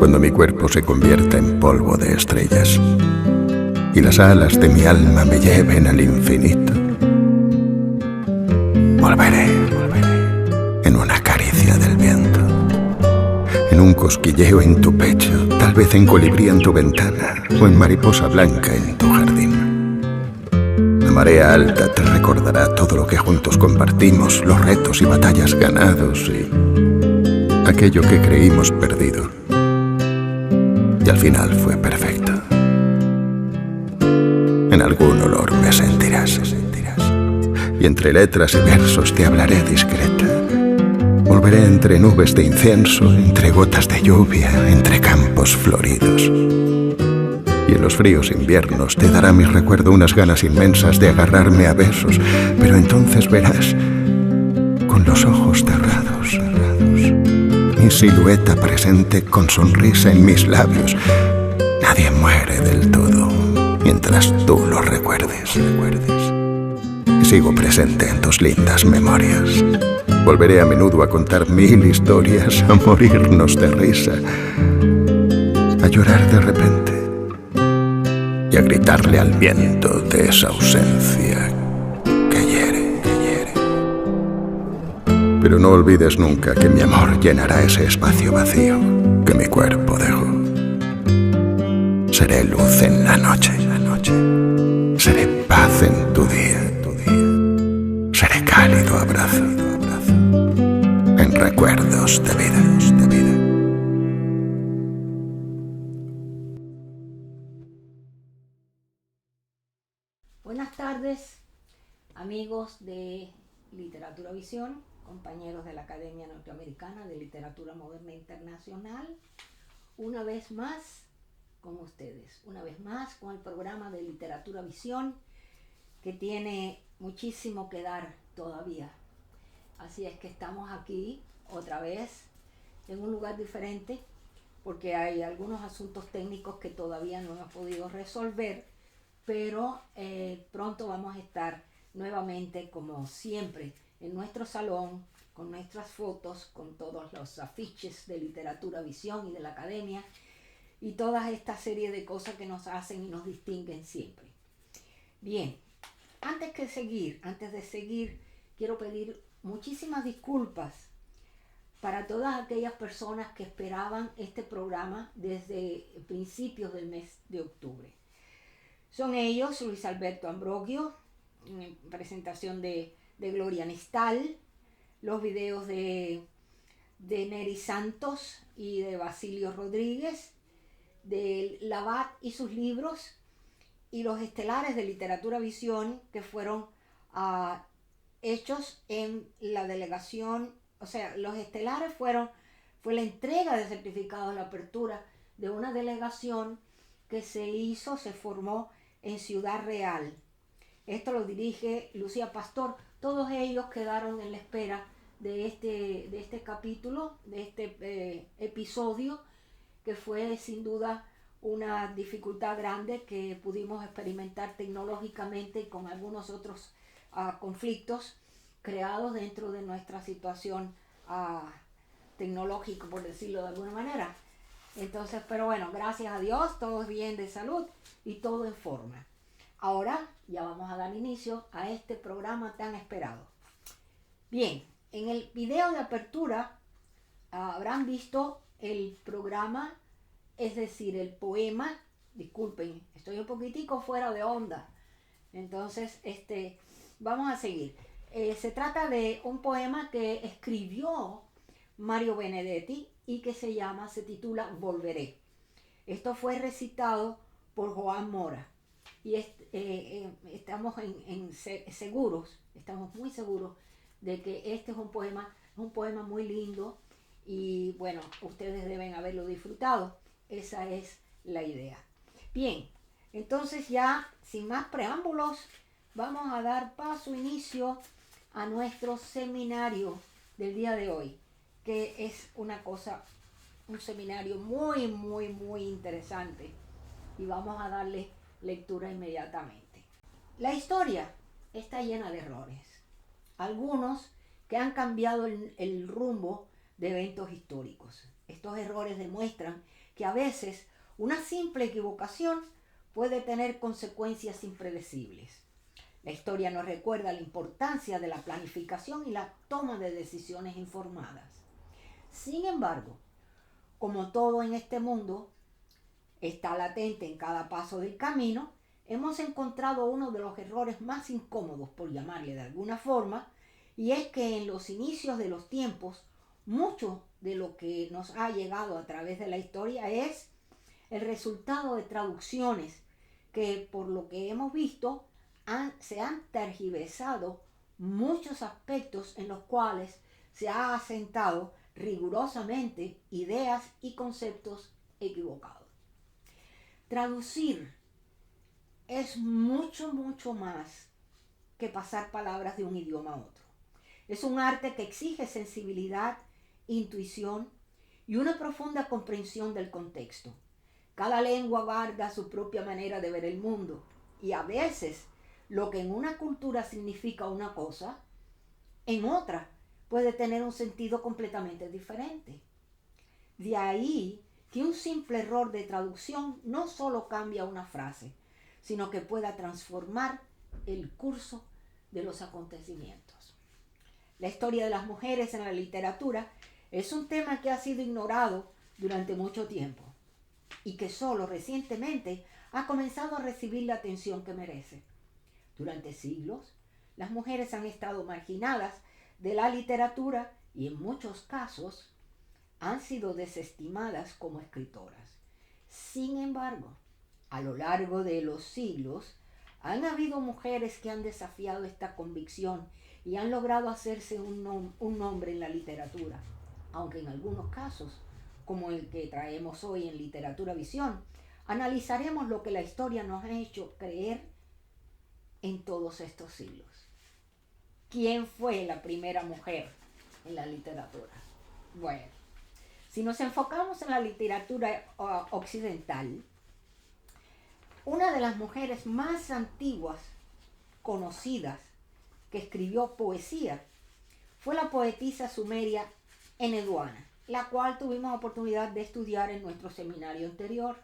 cuando mi cuerpo se convierta en polvo de estrellas y las alas de mi alma me lleven al infinito, volveré en una caricia del viento, en un cosquilleo en tu pecho, tal vez en colibrí en tu ventana o en mariposa blanca en tu jardín. La marea alta te recordará todo lo que juntos compartimos, los retos y batallas ganados y aquello que creímos perdido y al final fue perfecto. En algún olor me sentirás y entre letras y versos te hablaré discreta. Volveré entre nubes de incienso, entre gotas de lluvia, entre campos floridos. Y en los fríos inviernos te dará mi recuerdo unas ganas inmensas de agarrarme a besos, pero entonces verás, con los ojos cerrados, mi silueta presente con sonrisa en mis labios. Nadie muere del todo mientras tú lo recuerdes. Y sigo presente en tus lindas memorias. Volveré a menudo a contar 1000 historias, a morirnos de risa, a llorar de repente y a gritarle al viento de esa ausencia que hiere. Pero no olvides nunca que mi amor llenará ese espacio vacío que mi cuerpo dejó. Seré luz en la noche, seré paz en tu día, seré cálido abrazo en recuerdos de vida. Buenas tardes, amigos de Literatura Visión, compañeros de la Academia Norteamericana de Literatura Moderna Internacional. Una vez más con ustedes, una vez más con el programa de Literatura Visión, que tiene muchísimo que dar todavía. Así es que estamos aquí otra vez en un lugar diferente porque hay algunos asuntos técnicos que todavía no hemos podido resolver, pero pronto vamos a estar nuevamente, como siempre, en nuestro salón, con nuestras fotos, con todos los afiches de Literatura Visión y de la Academia y toda esta serie de cosas que nos hacen y nos distinguen siempre. Bien, antes de seguir, quiero pedir muchísimas disculpas para todas aquellas personas que esperaban este programa desde principios del mes de octubre. Son ellos Luis Alberto Ambrogio, presentación de Gloria Nistal, los videos de Neri Santos y de Basilio Rodríguez, de Labat y sus libros, y los estelares de Literatura Visión que fueron hechos en la delegación. O sea, los estelares fue la entrega de certificados de la apertura de una delegación que se formó en Ciudad Real. Esto lo dirige Lucía Pastor. Todos ellos quedaron en la espera de este capítulo, de este episodio, que fue sin duda una dificultad grande que pudimos experimentar tecnológicamente y con algunos otros conflictos creados dentro de nuestra situación tecnológica, por decirlo de alguna manera. Entonces, pero bueno, gracias a Dios, todos bien de salud y todo en forma. Ahora ya vamos a dar inicio a este programa tan esperado. Bien, en el video de apertura habrán visto el programa, es decir, el poema. Disculpen, estoy un poquitico fuera de onda. Entonces, vamos a seguir. Se trata de un poema que escribió Mario Benedetti y que se titula Volveré. Esto fue recitado por Joan Mora y estamos estamos muy seguros de que este es un poema muy lindo y bueno, ustedes deben haberlo disfrutado. Esa es la idea. Bien, entonces ya sin más preámbulos vamos a dar inicio a nuestro seminario del día de hoy, que es un seminario muy, muy, muy interesante y vamos a darle lectura inmediatamente. La historia está llena de errores, algunos que han cambiado el rumbo de eventos históricos. Estos errores demuestran que a veces una simple equivocación puede tener consecuencias impredecibles. La historia nos recuerda la importancia de la planificación y la toma de decisiones informadas. Sin embargo, como todo en este mundo está latente en cada paso del camino, hemos encontrado uno de los errores más incómodos, por llamarle de alguna forma, y es que en los inicios de los tiempos, mucho de lo que nos ha llegado a través de la historia es el resultado de traducciones que, por lo que hemos visto, se han tergiversado muchos aspectos en los cuales se ha asentado rigurosamente ideas y conceptos equivocados. Traducir es mucho más que pasar palabras de un idioma a otro. Es un arte que exige sensibilidad, intuición y una profunda comprensión del contexto. Cada lengua guarda su propia manera de ver el mundo y a veces lo que en una cultura significa una cosa, en otra puede tener un sentido completamente diferente. De ahí que un simple error de traducción no solo cambia una frase, sino que pueda transformar el curso de los acontecimientos. La historia de las mujeres en la literatura es un tema que ha sido ignorado durante mucho tiempo y que solo recientemente ha comenzado a recibir la atención que merece. Durante siglos, las mujeres han estado marginadas de la literatura y en muchos casos han sido desestimadas como escritoras. Sin embargo, a lo largo de los siglos, han habido mujeres que han desafiado esta convicción y han logrado hacerse un nombre en la literatura, aunque en algunos casos, como el que traemos hoy en Literatura Visión, analizaremos lo que la historia nos ha hecho creer en todos estos siglos. ¿Quién fue la primera mujer en la literatura? Bueno, si nos enfocamos en la literatura occidental, una de las mujeres más antiguas conocidas que escribió poesía fue la poetisa sumeria Enheduanna, la cual tuvimos oportunidad de estudiar en nuestro seminario anterior.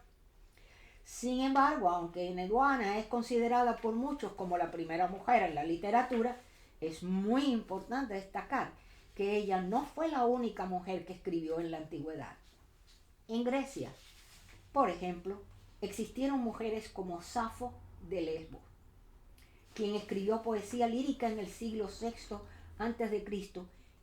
Sin embargo, aunque Enheduanna es considerada por muchos como la primera mujer en la literatura, es muy importante destacar que ella no fue la única mujer que escribió en la antigüedad. En Grecia, por ejemplo, existieron mujeres como Safo de Lesbos, quien escribió poesía lírica en el siglo VI a.C.,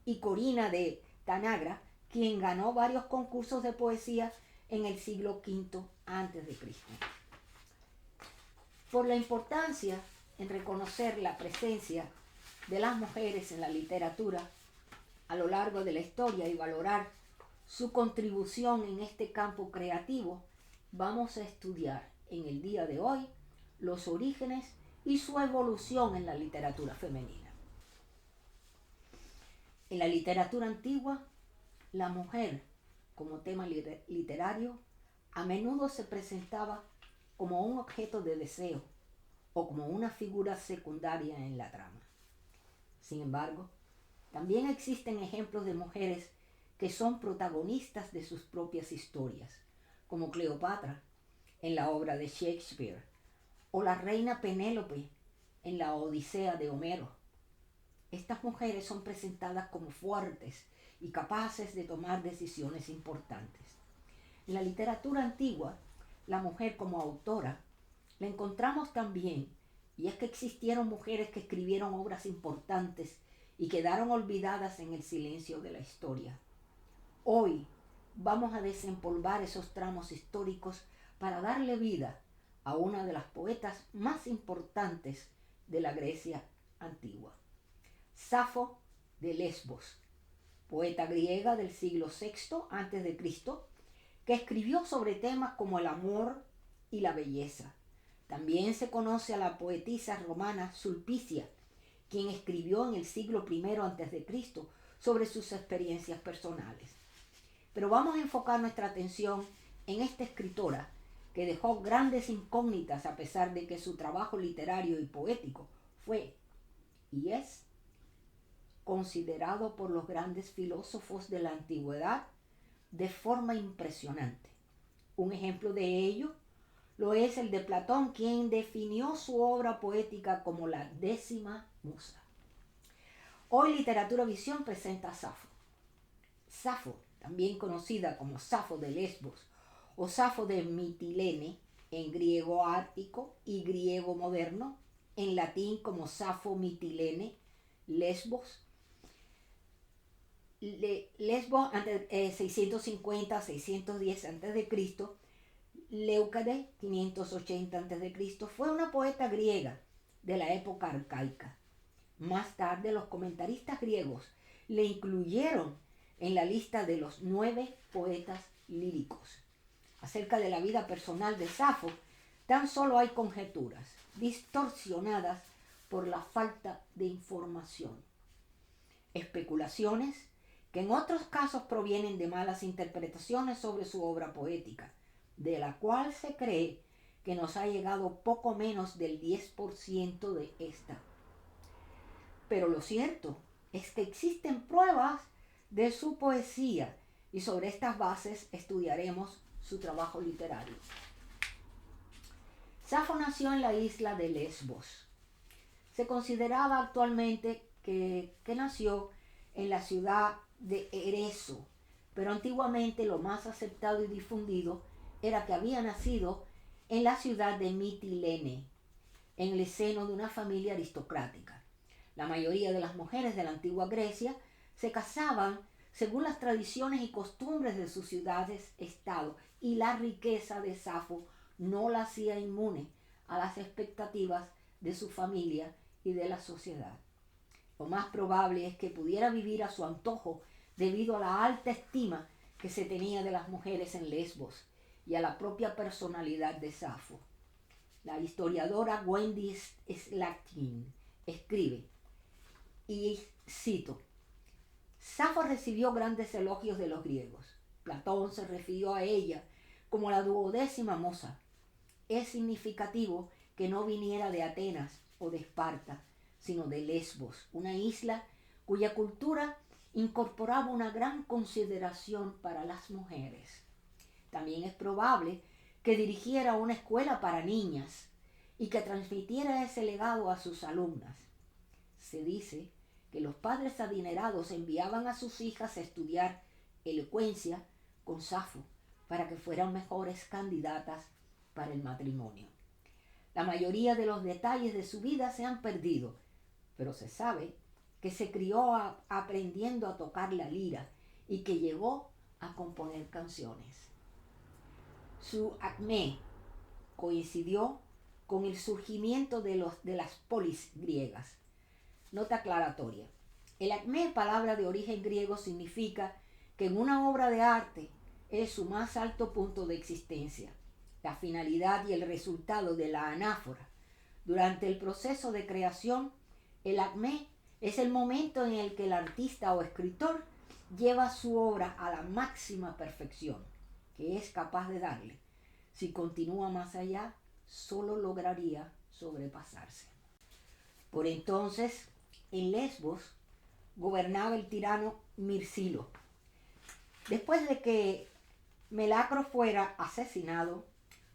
y Corina de Tanagra, quien ganó varios concursos de poesía en el siglo V a.C. Por la importancia en reconocer la presencia de las mujeres en la literatura a lo largo de la historia y valorar su contribución en este campo creativo, vamos a estudiar en el día de hoy los orígenes y su evolución en la literatura femenina. En la literatura antigua, la mujer como tema literario a menudo se presentaba como un objeto de deseo o como una figura secundaria en la trama. Sin embargo, también existen ejemplos de mujeres que son protagonistas de sus propias historias, como Cleopatra en la obra de Shakespeare, o la reina Penélope en la Odisea de Homero. Estas mujeres son presentadas como fuertes y capaces de tomar decisiones importantes. En la literatura antigua, la mujer como autora la encontramos también, y es que existieron mujeres que escribieron obras importantes y quedaron olvidadas en el silencio de la historia. Hoy vamos a desempolvar esos tramos históricos para darle vida a una de las poetas más importantes de la Grecia antigua, Safo de Lesbos, poeta griega del siglo VI a.C., que escribió sobre temas como el amor y la belleza. También se conoce a la poetisa romana Sulpicia, quien escribió en el siglo I a.C. sobre sus experiencias personales. Pero vamos a enfocar nuestra atención en esta escritora que dejó grandes incógnitas a pesar de que su trabajo literario y poético fue y es considerado por los grandes filósofos de la antigüedad de forma impresionante. Un ejemplo de ello lo es el de Platón, quien definió su obra poética como la 10ª musa. Hoy Literatura Visión presenta a Safo. Safo, también conocida como Safo de Lesbos o Safo de Mitilene, en griego ático y griego moderno, en latín como Safo Mitilene, Lesbos. Lesbos, 650-610 a.C., Leucade, 580 a.C., fue una poeta griega de la época arcaica. Más tarde, los comentaristas griegos le incluyeron en la lista de los 9 poetas líricos. Acerca de la vida personal de Safo, tan solo hay conjeturas, distorsionadas por la falta de información. Especulaciones que en otros casos provienen de malas interpretaciones sobre su obra poética, de la cual se cree que nos ha llegado poco menos del 10% de esta. Pero lo cierto es que existen pruebas de su poesía y sobre estas bases estudiaremos su trabajo literario. Safo nació en la isla de Lesbos. Se consideraba actualmente que nació en la ciudad de Ereso, pero antiguamente lo más aceptado y difundido era que había nacido en la ciudad de Mitilene, en el seno de una familia aristocrática. La mayoría de las mujeres de la antigua Grecia se casaban según las tradiciones y costumbres de sus ciudades-estado, y la riqueza de Safo no la hacía inmune a las expectativas de su familia y de la sociedad. Lo más probable es que pudiera vivir a su antojo debido a la alta estima que se tenía de las mujeres en Lesbos y a la propia personalidad de Safo. La historiadora Wendy Slatin escribe, y cito: Safo recibió grandes elogios de los griegos. Platón se refirió a ella como la 12ª musa. Es significativo que no viniera de Atenas o de Esparta, sino de Lesbos, una isla cuya cultura incorporaba una gran consideración para las mujeres. También es probable que dirigiera una escuela para niñas y que transmitiera ese legado a sus alumnas. Se dice que los padres adinerados enviaban a sus hijas a estudiar elocuencia con Safo para que fueran mejores candidatas para el matrimonio. La mayoría de los detalles de su vida se han perdido, pero se sabe que se crió aprendiendo a tocar la lira y que llegó a componer canciones. Su acmé coincidió con el surgimiento de las polis griegas. Nota aclaratoria. El acmé, palabra de origen griego, significa que en una obra de arte es su más alto punto de existencia, la finalidad y el resultado de la anáfora. Durante el proceso de creación, el acmé es el momento en el que el artista o escritor lleva su obra a la máxima perfección que es capaz de darle. Si continúa más allá, solo lograría sobrepasarse. Por entonces, en Lesbos gobernaba el tirano Mirsilo. Después de que Melacro fuera asesinado,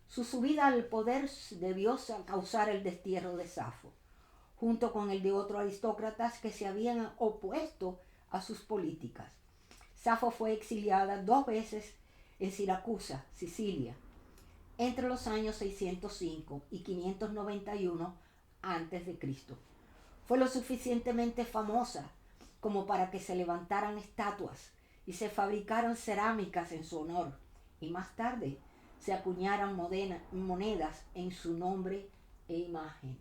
su subida al poder debió causar el destierro de Safo, junto con el de otros aristócratas que se habían opuesto a sus políticas. Safo fue exiliada 2 veces en Siracusa, Sicilia, entre los años 605 y 591 a.C. Fue lo suficientemente famosa como para que se levantaran estatuas y se fabricaran cerámicas en su honor, y más tarde se acuñaran monedas en su nombre e imagen.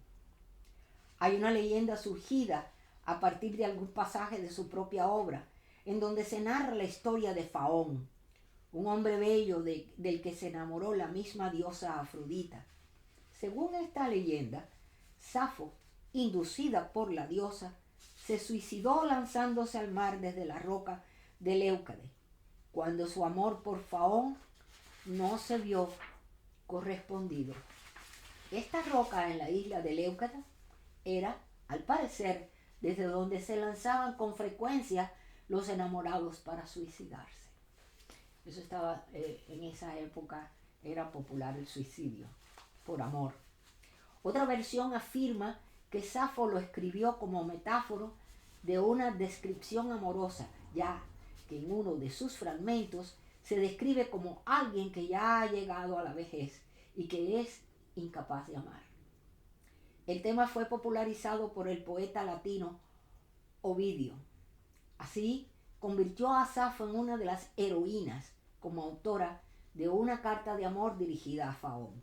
Hay una leyenda surgida a partir de algún pasaje de su propia obra, en donde se narra la historia de Faón, un hombre bello del que se enamoró la misma diosa Afrodita. Según esta leyenda, Safo, inducida por la diosa, se suicidó lanzándose al mar desde la roca de Leucade, cuando su amor por Faón no se vio correspondido. Esta roca en la isla de Leucada era, al parecer, desde donde se lanzaban con frecuencia los enamorados para suicidarse. Eso estaba en esa época era popular el suicidio por amor. Otra versión afirma que Safo lo escribió como metáfora de una descripción amorosa, ya que en uno de sus fragmentos se describe como alguien que ya ha llegado a la vejez y que es incapaz de amar. El tema fue popularizado por el poeta latino Ovidio. Así, convirtió a Safo en una de las heroínas como autora de una carta de amor dirigida a Faón.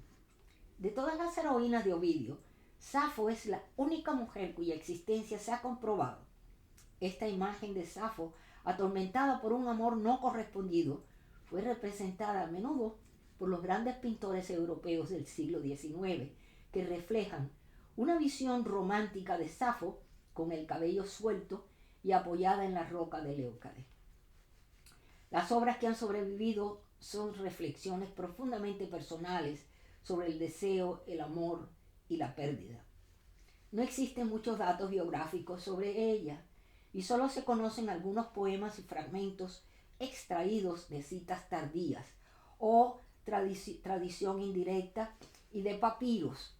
De todas las heroínas de Ovidio, Safo es la única mujer cuya existencia se ha comprobado. Esta imagen de Safo, atormentada por un amor no correspondido, fue representada a menudo por los grandes pintores europeos del siglo XIX, que reflejan una visión romántica de Safo con el cabello suelto y apoyada en la roca de Leucade. Las obras que han sobrevivido son reflexiones profundamente personales sobre el deseo, el amor y la pérdida. No existen muchos datos biográficos sobre ella y solo se conocen algunos poemas y fragmentos extraídos de citas tardías o tradición indirecta y de papiros.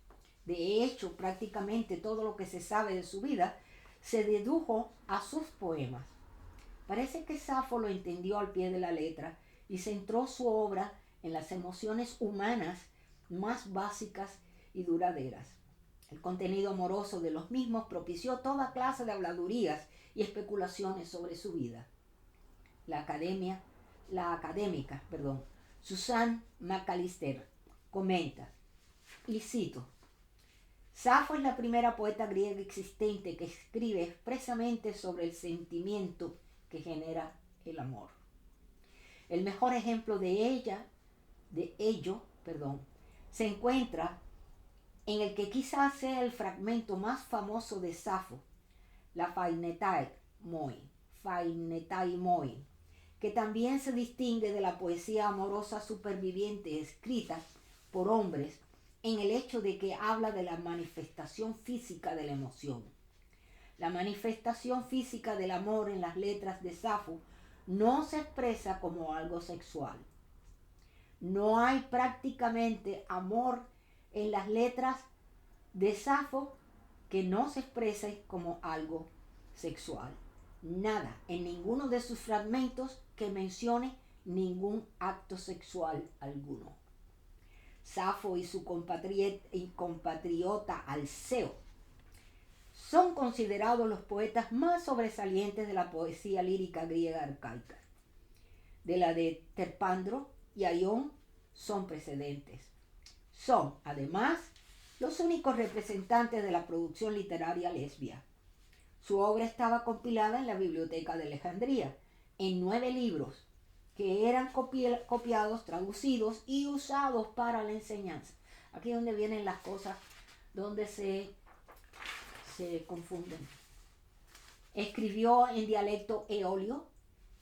De hecho, prácticamente todo lo que se sabe de su vida se dedujo a sus poemas. Parece que Safo lo entendió al pie de la letra y centró su obra en las emociones humanas más básicas y duraderas. El contenido amoroso de los mismos propició toda clase de habladurías y especulaciones sobre su vida. La académica, Susan McAllister comenta, y cito: Safo es la primera poeta griega existente que escribe expresamente sobre el sentimiento que genera el amor. El mejor ejemplo de ello, se encuentra en el que quizás sea el fragmento más famoso de Safo, la Phainetei Moi, que también se distingue de la poesía amorosa superviviente escrita por hombres en el hecho de que habla de la manifestación física de la emoción. La manifestación física del amor en las letras de Safo no se expresa como algo sexual. No hay prácticamente amor en las letras de Safo que no se exprese como algo sexual. Nada en ninguno de sus fragmentos que mencione ningún acto sexual alguno. Safo y su compatriota Alceo son considerados los poetas más sobresalientes de la poesía lírica griega arcaica. De la de Terpandro y Aión son precedentes. Son, además, los únicos representantes de la producción literaria lesbia. Su obra estaba compilada en la Biblioteca de Alejandría, en 9 libros, que eran copiados, traducidos y usados para la enseñanza. Aquí es donde vienen las cosas, donde se confunden. Escribió en dialecto eolio,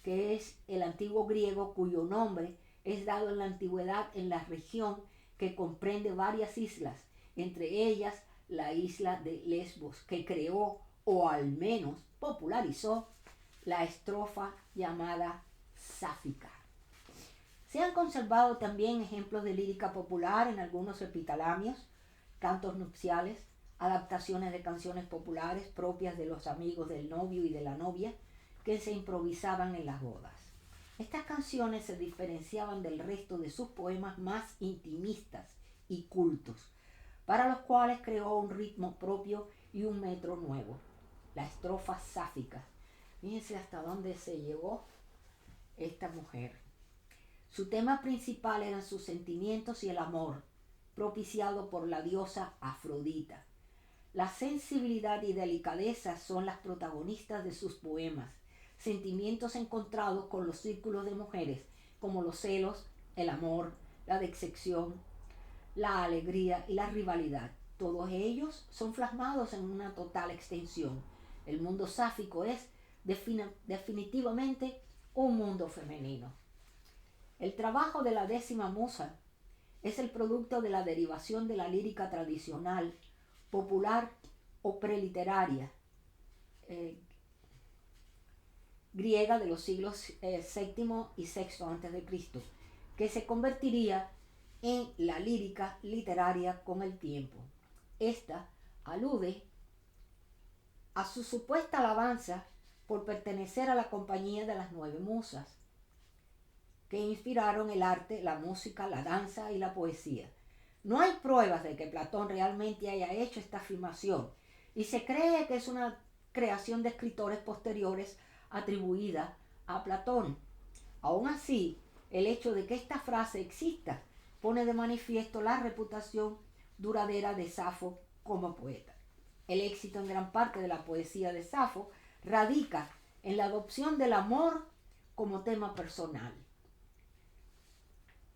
que es el antiguo griego cuyo nombre es dado en la antigüedad en la región que comprende varias islas, entre ellas la isla de Lesbos, que creó o al menos popularizó la estrofa llamada sáfica. Se han conservado también ejemplos de lírica popular en algunos epitalamios, cantos nupciales, adaptaciones de canciones populares propias de los amigos del novio y de la novia que se improvisaban en las bodas. Estas canciones se diferenciaban del resto de sus poemas más intimistas y cultos, para los cuales creó un ritmo propio y un metro nuevo, la estrofa sáfica. Fíjense hasta dónde se llegó esta mujer. Su tema principal eran sus sentimientos y el amor, propiciado por la diosa Afrodita. La sensibilidad y delicadeza son las protagonistas de sus poemas, sentimientos encontrados con los círculos de mujeres, como los celos, el amor, la decepción, la alegría y la rivalidad. Todos ellos son plasmados en una total extensión. El mundo sáfico es definitivamente un mundo femenino. El trabajo de la 10ª musa es el producto de la derivación de la lírica tradicional, popular o preliteraria griega de los siglos VII y VI a.C., que se convertiría en la lírica literaria con el tiempo. Esta alude a su supuesta alabanza por pertenecer a la compañía de las 9 musas, que inspiraron el arte, la música, la danza y la poesía. No hay pruebas de que Platón realmente haya hecho esta afirmación, y se cree que es una creación de escritores posteriores atribuida a Platón. Aún así, el hecho de que esta frase exista pone de manifiesto la reputación duradera de Safo como poeta. El éxito en gran parte de la poesía de Safo radica en la adopción del amor como tema personal.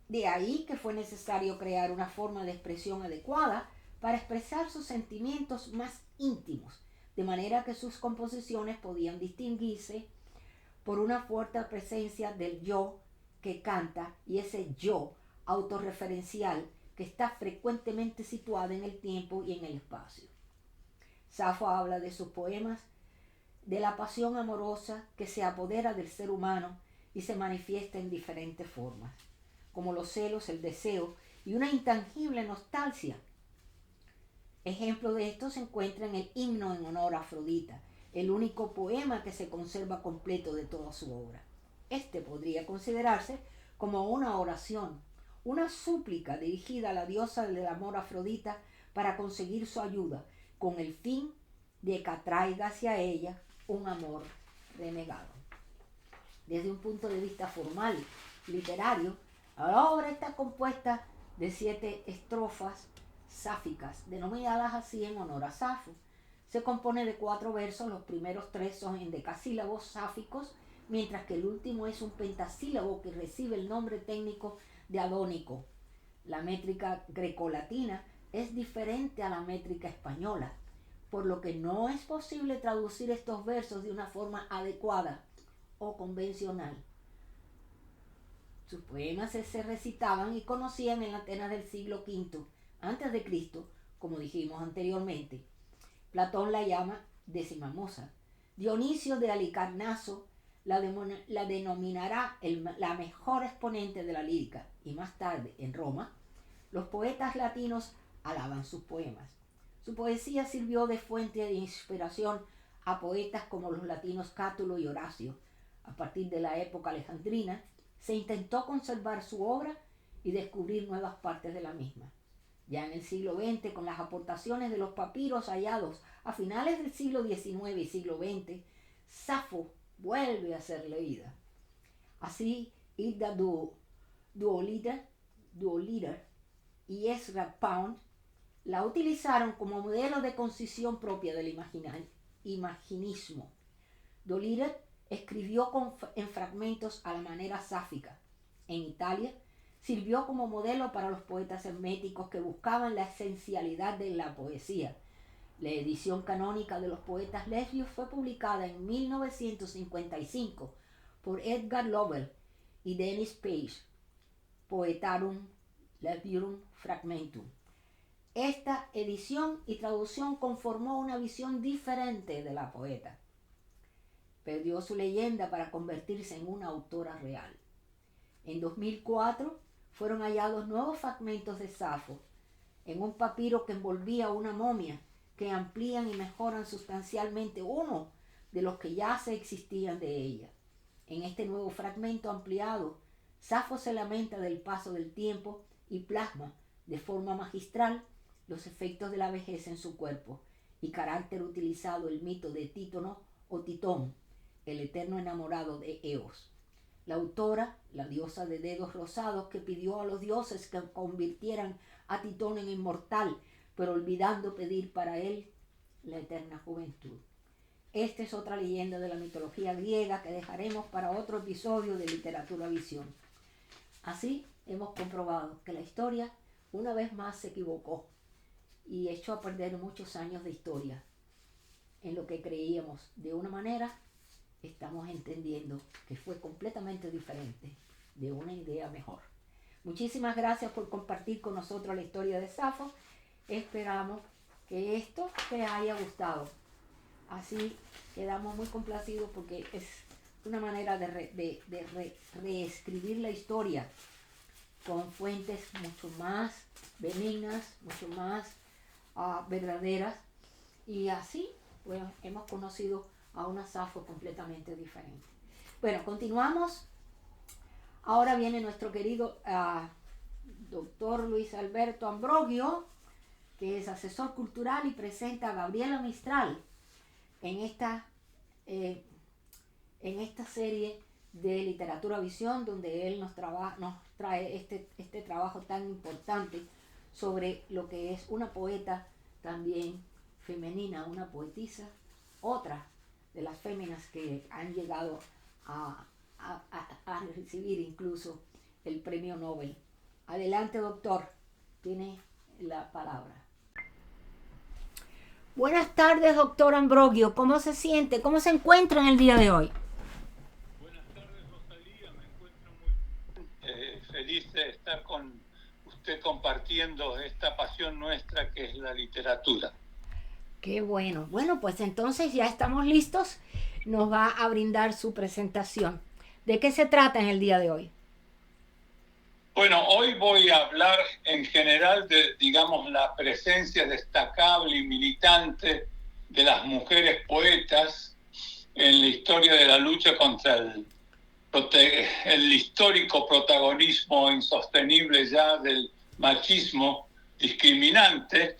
De ahí que fue necesario crear una forma de expresión adecuada para expresar sus sentimientos más íntimos, de manera que sus composiciones podían distinguirse por una fuerte presencia del yo que canta y ese yo autorreferencial que está frecuentemente situado en el tiempo y en el espacio. Safo habla de sus poemas de la pasión amorosa que se apodera del ser humano y se manifiesta en diferentes formas, como los celos, el deseo y una intangible nostalgia. Ejemplo de esto se encuentra en el himno en honor a Afrodita, el único poema que se conserva completo de toda su obra. Este podría considerarse como una oración, una súplica dirigida a la diosa del amor Afrodita para conseguir su ayuda, con el fin de que atraiga hacia ella un amor renegado. Desde un punto de vista formal, literario, la obra está compuesta de 7 estrofas sáficas, denominadas así en honor a Safo. Se compone de 4 versos, los primeros 3 son en decasílabos sáficos, mientras que el último es un pentasílabo que recibe el nombre técnico de adónico. La métrica grecolatina es diferente a la métrica española, por lo que no es posible traducir estos versos de una forma adecuada o convencional. Sus poemas se recitaban y conocían en Atenas del siglo V a.C., como dijimos anteriormente. Platón la llama décima musa. Dionisio de Halicarnaso la denominará la mejor exponente de la lírica, y más tarde, en Roma, los poetas latinos alaban sus poemas. Su poesía sirvió de fuente de inspiración a poetas como los latinos Cátulo y Horacio. A partir de la época alejandrina, se intentó conservar su obra y descubrir nuevas partes de la misma. Ya en el siglo XX, con las aportaciones de los papiros hallados a finales del siglo XIX y siglo XX, Safo vuelve a ser leída. Así, Hilda Duoliter y Ezra Pound la utilizaron como modelo de concisión propia del imaginismo. Duoliter escribió en fragmentos a la manera sáfica. En Italia, sirvió como modelo para los poetas herméticos que buscaban la esencialidad de la poesía. La edición canónica de los poetas lesbios fue publicada en 1955 por Edgar Lovell y Dennis Page, Poetarum Lesbiorum Fragmentum. Esta edición y traducción conformó una visión diferente de la poeta. Perdió su leyenda para convertirse en una autora real. En 2004 fueron hallados nuevos fragmentos de Safo en un papiro que envolvía una momia, que amplían y mejoran sustancialmente uno de los que ya se existían de ella. En este nuevo fragmento ampliado, Safo se lamenta del paso del tiempo y plasma de forma magistral los efectos de la vejez en su cuerpo y carácter utilizado el mito de Títono o Titón, el eterno enamorado de Eos. La autora, la diosa de dedos rosados, que pidió a los dioses que convirtieran a Titón en inmortal, pero olvidando pedir para él la eterna juventud. Esta es otra leyenda de la mitología griega que dejaremos para otro episodio de Literatura Visión. Así hemos comprobado que la historia una vez más se equivocó y echó a perder muchos años de historia. En lo que creíamos de una manera, estamos entendiendo que fue completamente diferente, de una idea mejor. Muchísimas gracias por compartir con nosotros la historia de Safo. Esperamos que esto te haya gustado. Así quedamos muy complacidos porque es una manera de reescribir la historia con fuentes mucho más benignas, mucho más verdaderas, y así bueno, hemos conocido a una Safo completamente diferente. Bueno, continuamos. Ahora viene nuestro querido doctor Luis Alberto Ambrogio, que es asesor cultural y presenta a Gabriela Mistral en esta serie de Literatura Visión, donde él nos trae este trabajo tan importante sobre lo que es una poeta también femenina, una poetisa, otra de las féminas que han llegado a recibir incluso el premio Nobel. Adelante, doctor, tiene la palabra. Buenas tardes, doctor Ambrogio. ¿Cómo se siente? ¿Cómo se encuentra en el día de hoy? Buenas tardes, Rosalía. Me encuentro muy feliz de estar con usted compartiendo esta pasión nuestra que es la literatura. Qué bueno. Bueno, pues entonces ya estamos listos. Nos va a brindar su presentación. ¿De qué se trata en el día de hoy? Bueno, hoy voy a hablar en general de, digamos, la presencia destacable y militante de las mujeres poetas en la historia de la lucha contra el histórico protagonismo insostenible ya del machismo discriminante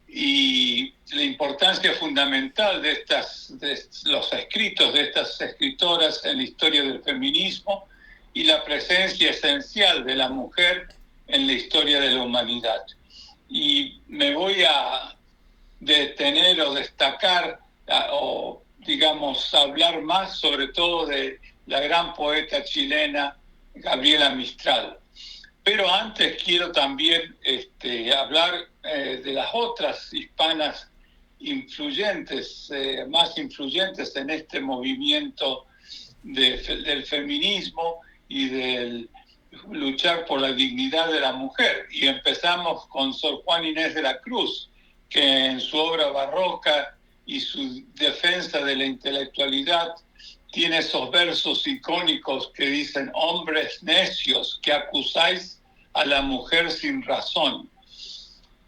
y la importancia fundamental de los escritos de estas escritoras en la historia del feminismo y la presencia esencial de la mujer en la historia de la humanidad. Y me voy a detener o destacar o, digamos, hablar más sobre todo de la gran poeta chilena Gabriela Mistral. Pero antes quiero también hablar de las otras hispanas influyentes, más influyentes en este movimiento del feminismo y del luchar por la dignidad de la mujer. Y empezamos con Sor Juana Inés de la Cruz, que en su obra barroca y su defensa de la intelectualidad tiene esos versos icónicos que dicen: hombres necios que acusáis a la mujer sin razón.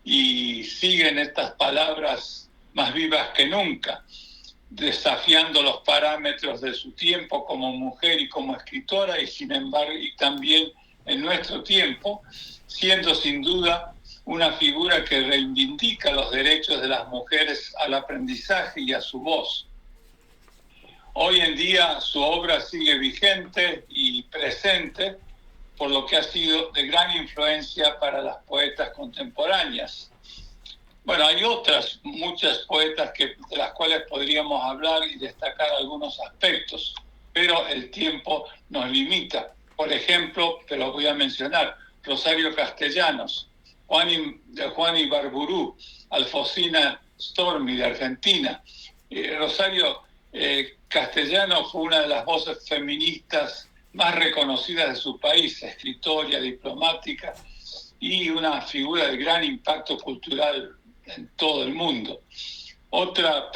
Y siguen estas palabras más vivas que nunca, desafiando los parámetros de su tiempo como mujer y como escritora, y sin embargo, y también en nuestro tiempo, siendo sin duda una figura que reivindica los derechos de las mujeres al aprendizaje y a su voz. Hoy en día su obra sigue vigente y presente, por lo que ha sido de gran influencia para las poetas contemporáneas. Bueno, hay muchas poetas de las cuales podríamos hablar y destacar algunos aspectos, pero el tiempo nos limita. Por ejemplo, te lo voy a mencionar: Rosario Castellanos, Juan Ibarburu, Alfonsina Storni de Argentina. Rosario Castellanos fue una de las voces feministas más reconocidas de su país, escritora, diplomática y una figura de gran impacto cultural en todo el mundo. Otra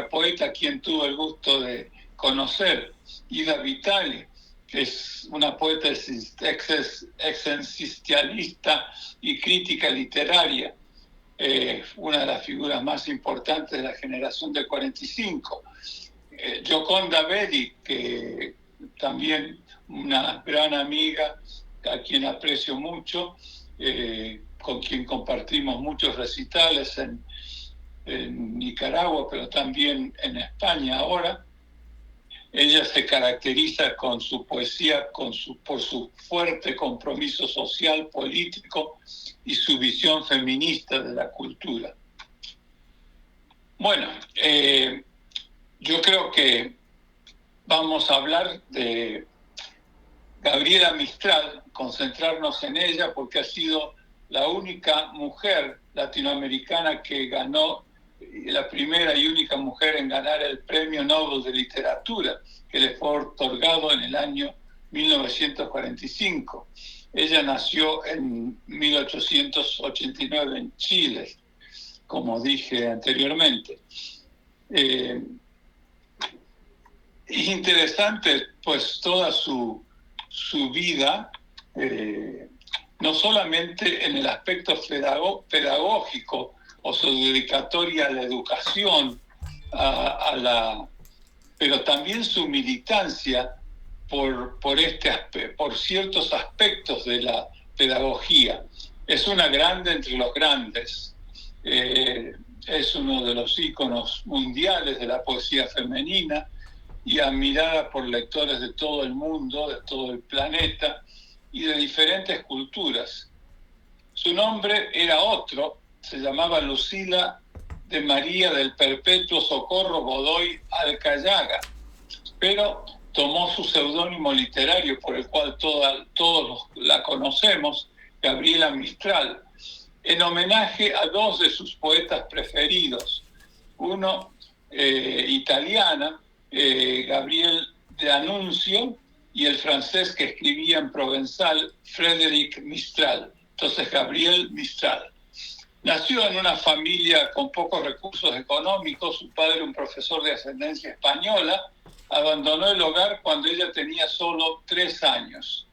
poeta a quien tuve el gusto de conocer, Ida Vitale, que es una poeta existencialista y crítica literaria, una de las figuras más importantes de la generación del 45. Gioconda Belli, que también una gran amiga, a quien aprecio mucho, con quien compartimos muchos recitales en Nicaragua, pero también en España ahora. Ella se caracteriza con su poesía, por su fuerte compromiso social, político y su visión feminista de la cultura. Bueno, yo creo que vamos a hablar de Gabriela Mistral, concentrarnos en ella porque ha sido la única mujer latinoamericana que ganó, la primera y única mujer en ganar el Premio Nobel de Literatura, que le fue otorgado en el año 1945. Ella nació en 1889 en Chile, como dije anteriormente. Es interesante, pues, toda su vida, no solamente en el aspecto pedagógico o su dedicatoria a la educación, pero también su militancia por ciertos aspectos de la pedagogía. Es una grande entre los grandes. Es uno de los íconos mundiales de la poesía femenina y admirada por lectores de todo el mundo, de todo el planeta y de diferentes culturas. Su nombre era otro, se llamaba Lucila de María del Perpetuo Socorro Godoy Alcayaga, pero tomó su seudónimo literario por el cual todos la conocemos, Gabriela Mistral, en homenaje a dos de sus poetas preferidos. Uno, italiana, Gabriel D'Annunzio, y el francés que escribía en provenzal, Frédéric Mistral. Entonces, Gabriel Mistral. Nació en una familia con pocos recursos económicos. Su padre, un profesor de ascendencia española, abandonó el hogar cuando ella tenía solo 3 años.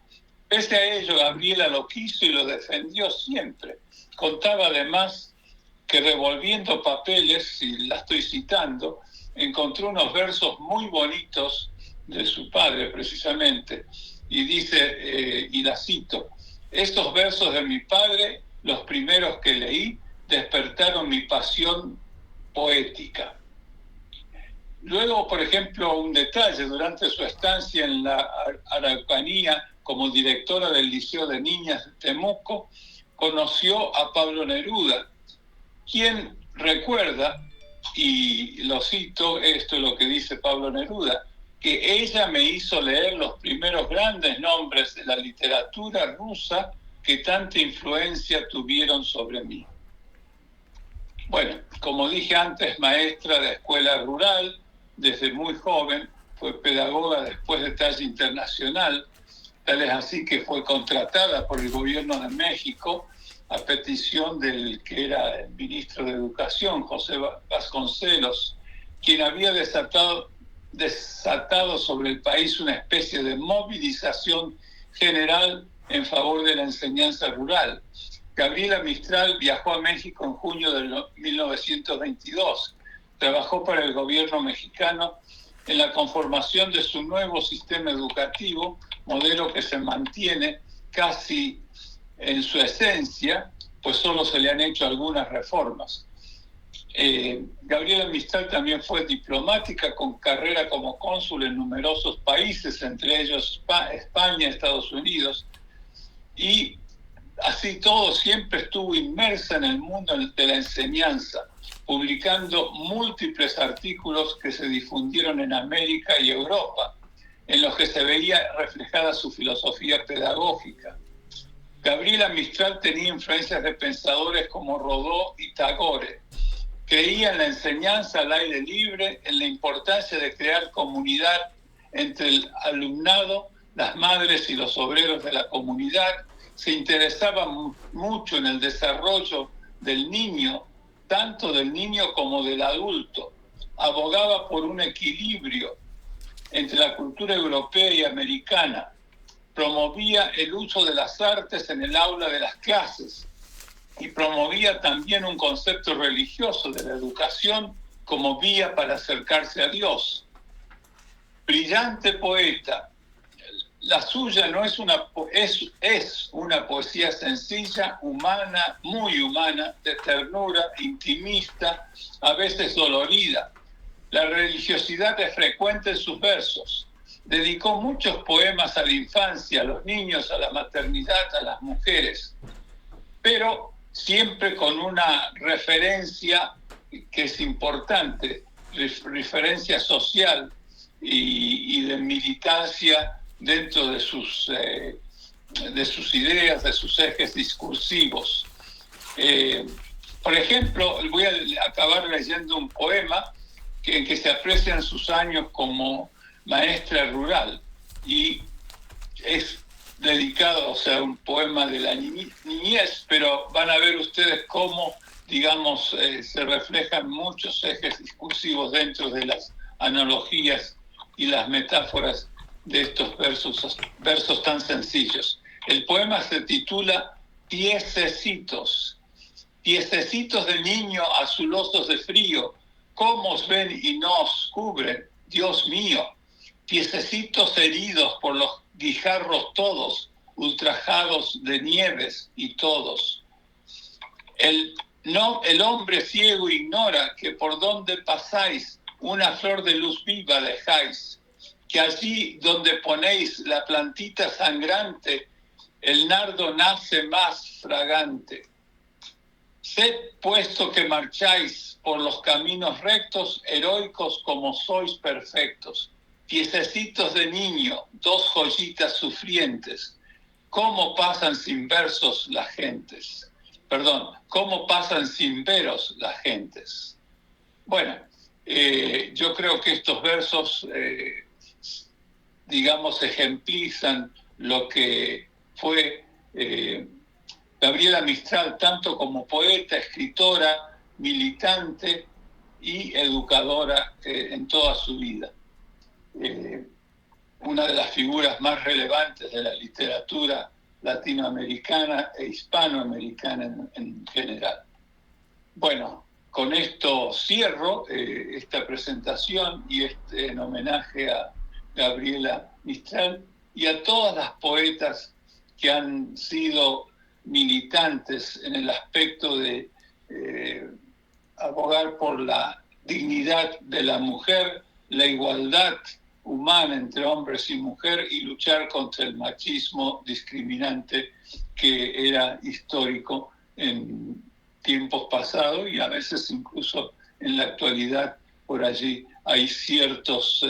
Pese a ello, Gabriela lo quiso y lo defendió siempre. Contaba además que revolviendo papeles, y la estoy citando, encontró unos versos muy bonitos de su padre precisamente, y dice, y la cito: estos versos de mi padre, los primeros que leí, despertaron mi pasión poética. Luego, por ejemplo, un detalle: durante su estancia en la Araucanía como directora del Liceo de Niñas de Temuco, conoció a Pablo Neruda, quien recuerda, y lo cito, esto es lo que dice Pablo Neruda, que ella me hizo leer los primeros grandes nombres de la literatura rusa que tanta influencia tuvieron sobre mí. Bueno, como dije antes, maestra de escuela rural desde muy joven, fue pedagoga después de talla internacional, tal es así que fue contratada por el gobierno de México a petición del que era el ministro de Educación, José Vasconcelos, quien había desatado sobre el país una especie de movilización general en favor de la enseñanza rural. Gabriela Mistral viajó a México en junio de 1922. Trabajó para el gobierno mexicano en la conformación de su nuevo sistema educativo, modelo que se mantiene casi en su esencia, pues solo se le han hecho algunas reformas. Gabriela Mistral también fue diplomática con carrera como cónsul en numerosos países, entre ellos España, Estados Unidos, y así todo siempre estuvo inmersa en el mundo de la enseñanza, publicando múltiples artículos que se difundieron en América y Europa, en los que se veía reflejada su filosofía pedagógica. Gabriela Mistral tenía influencias de pensadores como Rodó y Tagore. Creía en la enseñanza al aire libre, en la importancia de crear comunidad entre el alumnado, las madres y los obreros de la comunidad. Se interesaba mucho en el desarrollo del niño, tanto del niño como del adulto. Abogaba por un equilibrio entre la cultura europea y americana. Promovía el uso de las artes en el aula de las clases y promovía también un concepto religioso de la educación como vía para acercarse a Dios. Brillante poeta. La suya no es una poesía sencilla, humana, muy humana, de ternura, intimista, a veces dolorida. La religiosidad es frecuente en sus versos. Dedicó muchos poemas a la infancia, a los niños, a la maternidad, a las mujeres, pero siempre con una referencia que es importante, referencia social y de militancia dentro de sus ideas, de sus ejes discursivos. Por ejemplo, voy a acabar leyendo un poema en que se aprecian sus años como maestra rural, y es dedicado, o sea, un poema de la niñez, pero van a ver ustedes cómo, digamos, se reflejan muchos ejes discursivos dentro de las analogías y las metáforas de estos versos tan sencillos. El poema se titula piececitos, piececitos de niño azulosos de frío, cómo os ven y no os cubren, Dios mío, piececitos heridos por los guijarros todos, ultrajados de nieves y todos. El hombre ciego ignora que por donde pasáis una flor de luz viva dejáis, que allí donde ponéis la plantita sangrante, el nardo nace más fragante. Sed puesto que marcháis por los caminos rectos, heroicos como sois perfectos, piececitos de niño, dos joyitas sufrientes, cómo pasan sin versos las gentes. Perdón, cómo pasan sin veros las gentes. Bueno, yo creo que estos versos, digamos, ejemplizan lo que fue Gabriela Mistral, tanto como poeta, escritora, militante y educadora en toda su vida. Una de las figuras más relevantes de la literatura latinoamericana e hispanoamericana en general. Bueno, con esto cierro esta presentación y en homenaje a Gabriela Mistral y a todas las poetas que han sido militantes en el aspecto de abogar por la dignidad de la mujer, la igualdad humana entre hombres y mujeres y luchar contra el machismo discriminante que era histórico en tiempos pasados y a veces incluso en la actualidad por allí hay ciertos,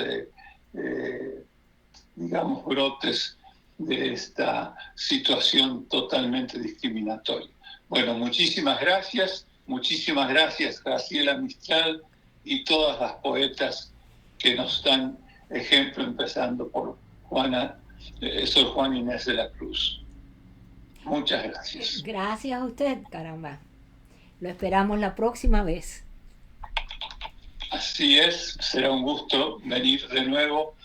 digamos, brotes de esta situación totalmente discriminatoria. Bueno, muchísimas gracias Graciela Mistral y todas las poetas que nos dan ejemplo, empezando por Sor Juana Inés de la Cruz. Muchas gracias. Gracias a usted, caramba. Lo esperamos la próxima vez. Así es, será un gusto venir de nuevo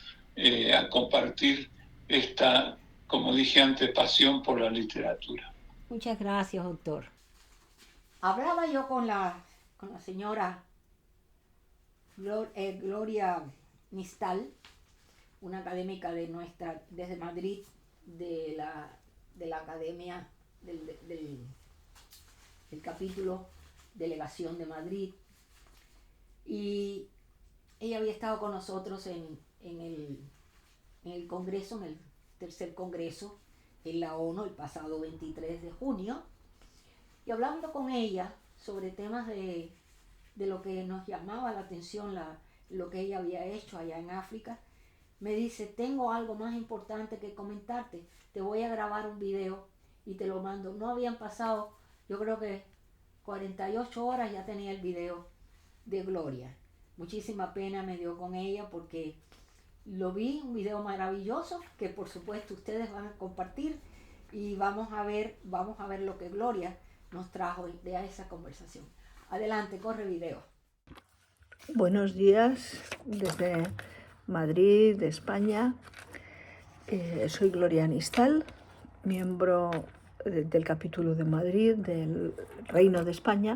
a compartir esta, como dije antes, pasión por la literatura. Muchas gracias, doctor. Hablaba yo con la señora Gloria Mistral, una académica desde Madrid, de la academia del capítulo Delegación de Madrid, y ella había estado con nosotros en el Congreso, en el tercer Congreso en la ONU el pasado 23 de junio, y hablando con ella sobre temas de lo que nos llamaba la atención, lo que ella había hecho allá en África, me dice: tengo algo más importante que comentarte, te voy a grabar un video y te lo mando. No habían pasado, yo creo que 48 horas ya tenía el video de Gloria. Muchísima pena me dio con ella porque lo vi, un video maravilloso que por supuesto ustedes van a compartir, y vamos a ver lo que Gloria nos trajo de esa conversación. Adelante, corre video. Buenos días desde Madrid, de España. Soy Gloria Mistral, miembro del capítulo de Madrid del Reino de España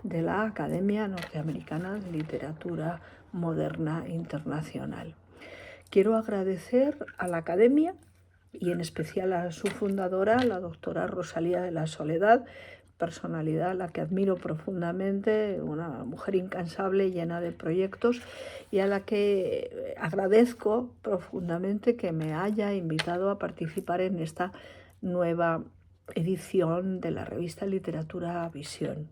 de la Academia Norteamericana de Literatura Moderna Internacional. Quiero agradecer a la Academia y en especial a su fundadora, la doctora Rosalía de la Soledad, personalidad a la que admiro profundamente, una mujer incansable, llena de proyectos, y a la que agradezco profundamente que me haya invitado a participar en esta nueva edición de la revista Literatura Visión.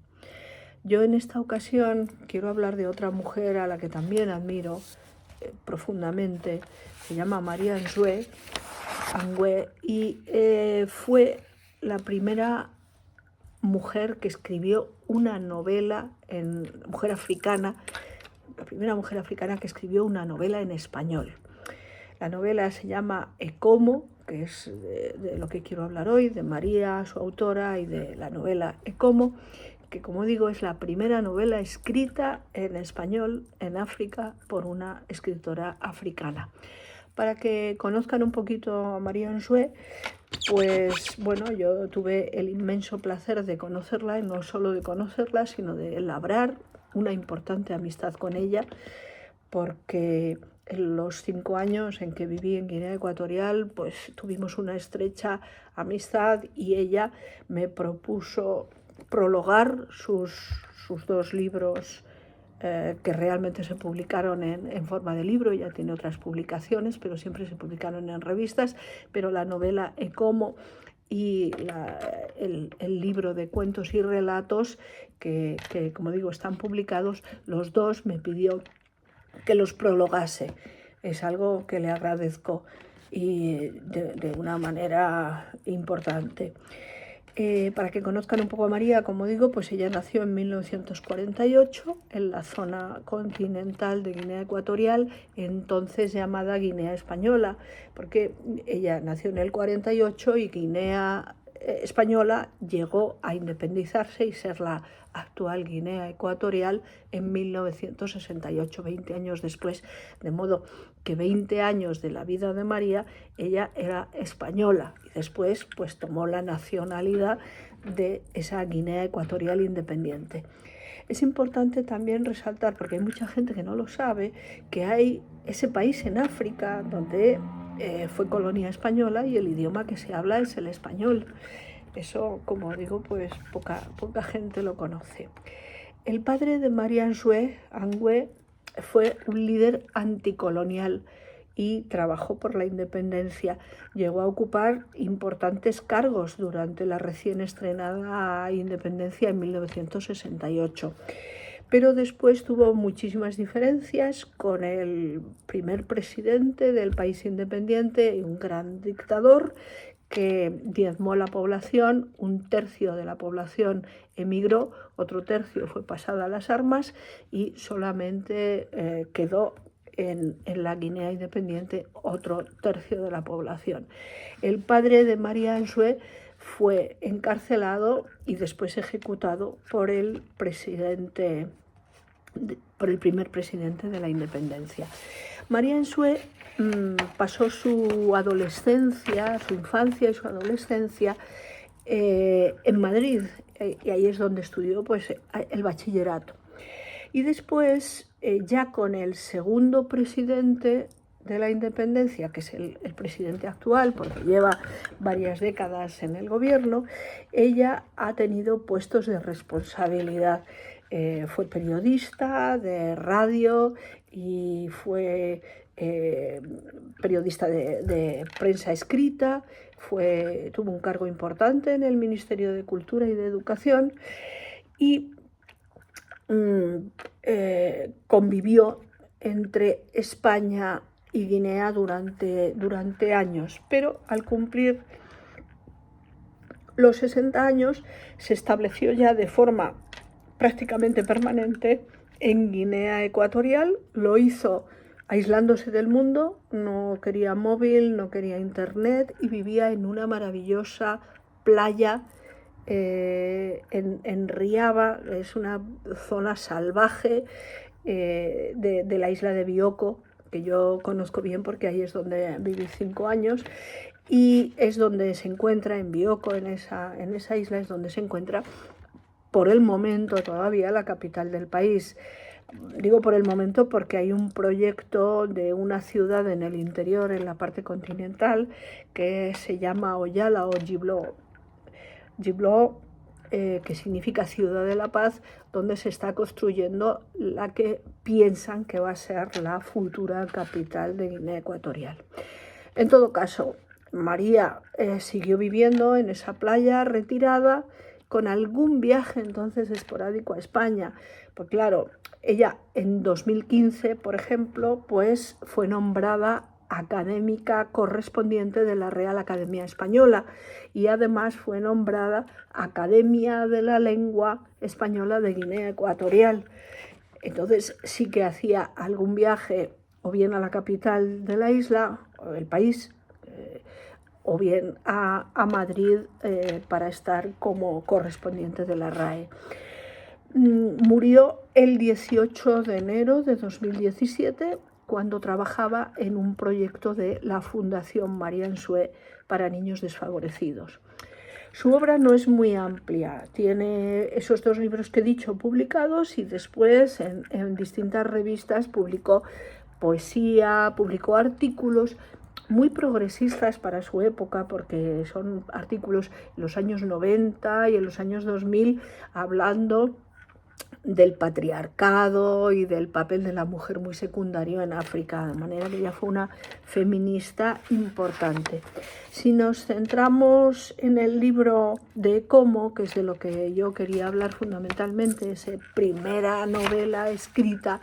Yo en esta ocasión quiero hablar de otra mujer a la que también admiro profundamente. Se llama María Anzué y fue la primera mujer que escribió una novela, mujer africana, la primera mujer africana que escribió una novela en español. La novela se llama Ecomo, que es de lo que quiero hablar hoy, de María, su autora, y de la novela Ecomo, que, como digo, es la primera novela escrita en español en África por una escritora africana. Para que conozcan un poquito a María Anzué, pues bueno, yo tuve el inmenso placer de conocerla, y no solo de conocerla, sino de labrar una importante amistad con ella, porque en los 5 años en que viví en Guinea Ecuatorial, pues tuvimos una estrecha amistad y ella me propuso prologar sus 2 libros que realmente se publicaron en forma de libro. Ya tiene otras publicaciones, pero siempre se publicaron en revistas, pero la novela Ecomo y el libro de cuentos y relatos que, como digo, están publicados, los 2 me pidió que los prologase. Es algo que le agradezco y de una manera importante. Para que conozcan un poco a María, como digo, pues ella nació en 1948 en la zona continental de Guinea Ecuatorial, entonces llamada Guinea Española, porque ella nació en el 48 y Guinea Española llegó a independizarse y ser la actual Guinea Ecuatorial en 1968, 20 años después, de modo que 20 años de la vida de María ella era española y después pues tomó la nacionalidad de esa Guinea Ecuatorial independiente. Es importante también resaltar, porque hay mucha gente que no lo sabe, que hay ese país en África donde fue colonia española y el idioma que se habla es el español. Eso, como digo, pues poca gente lo conoce. El padre de María Angué fue un líder anticolonial y trabajó por la independencia. Llegó a ocupar importantes cargos durante la recién estrenada independencia en 1968. Pero después tuvo muchísimas diferencias con el primer presidente del país independiente, un gran dictador que diezmó la población, 1/3 de la población emigró, otro tercio fue pasada a las armas y solamente quedó en la Guinea independiente otro tercio de la población. El padre de María Anzué fue encarcelado y después ejecutado por el primer presidente de la independencia. María Anzué pasó su adolescencia, su infancia y su adolescencia en Madrid, y ahí es donde estudió pues, el bachillerato. Y después, ya con el segundo presidente de la independencia, que es el presidente actual, porque lleva varias décadas en el gobierno, ella ha tenido puestos de responsabilidad. Fue periodista de radio y fue periodista de prensa escrita, tuvo un cargo importante en el Ministerio de Cultura y de Educación y convivió entre España y Guinea durante años, pero al cumplir los 60 años se estableció ya de forma prácticamente permanente en Guinea Ecuatorial. Lo hizo aislándose del mundo, no quería móvil, no quería internet y vivía en una maravillosa playa en Riaba. Es una zona salvaje de la isla de Bioko, que yo conozco bien porque ahí es donde viví 5 años, y es donde se encuentra, en Bioko, en esa isla es donde se encuentra por el momento todavía la capital del país. Digo por el momento porque hay un proyecto de una ciudad en el interior, en la parte continental, que se llama Oyala o Djiblo, que significa Ciudad de la Paz, donde se está construyendo la que piensan que va a ser la futura capital de Guinea Ecuatorial. En todo caso, María siguió viviendo en esa playa retirada, con algún viaje entonces esporádico a España. Pues claro, ella en 2015, por ejemplo, pues fue nombrada académica correspondiente de la Real Academia Española y además fue nombrada Academia de la Lengua Española de Guinea Ecuatorial. Entonces sí que hacía algún viaje o bien a la capital de la isla o del país, o bien a Madrid para estar como correspondiente de la RAE. Murió el 18 de enero de 2017 cuando trabajaba en un proyecto de la Fundación Marianne Sué para niños desfavorecidos. Su obra no es muy amplia, tiene esos 2 libros que he dicho publicados y después en distintas revistas publicó poesía, publicó artículos muy progresistas para su época, porque son artículos en los años 90 y en los años 2000 hablando del patriarcado y del papel de la mujer muy secundario en África, de manera que ella fue una feminista importante. Si nos centramos en el libro de Como, que es de lo que yo quería hablar fundamentalmente, esa primera novela escrita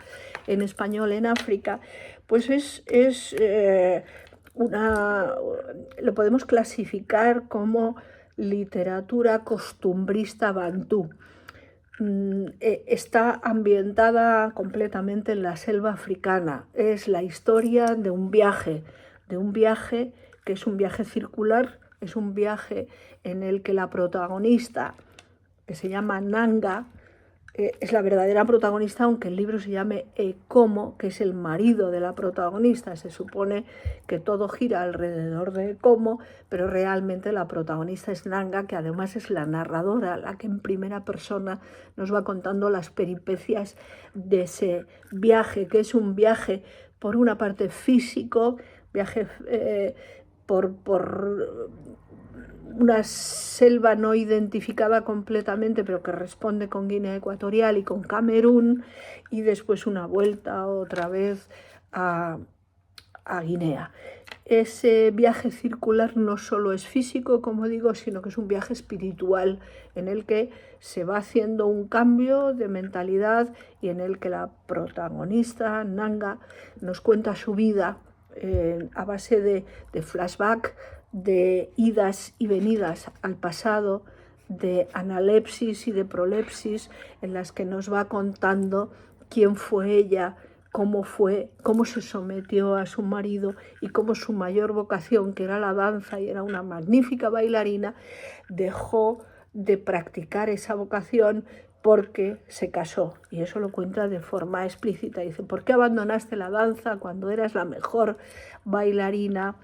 en español en África, pues lo podemos clasificar como literatura costumbrista bantú. Está ambientada completamente en la selva africana. Es la historia de un viaje que es un viaje circular, es un viaje en el que la protagonista, que se llama Nanga, es la verdadera protagonista, aunque el libro se llame Como, que es el marido de la protagonista. Se supone que todo gira alrededor de Como, pero realmente la protagonista es Nanga, que además es la narradora, la que en primera persona nos va contando las peripecias de ese viaje, que es un viaje por una parte físico, viaje por una selva no identificada completamente, pero que responde con Guinea Ecuatorial y con Camerún, y después una vuelta otra vez a Guinea. Ese viaje circular no solo es físico, como digo, sino que es un viaje espiritual en el que se va haciendo un cambio de mentalidad y en el que la protagonista, Nanga, nos cuenta su vida a base de flashback, de idas y venidas al pasado, de analepsis y de prolepsis, en las que nos va contando quién fue ella, cómo se sometió a su marido y cómo su mayor vocación, que era la danza y era una magnífica bailarina, dejó de practicar esa vocación porque se casó. Y eso lo cuenta de forma explícita. Dice: ¿por qué abandonaste la danza cuando eras la mejor bailarina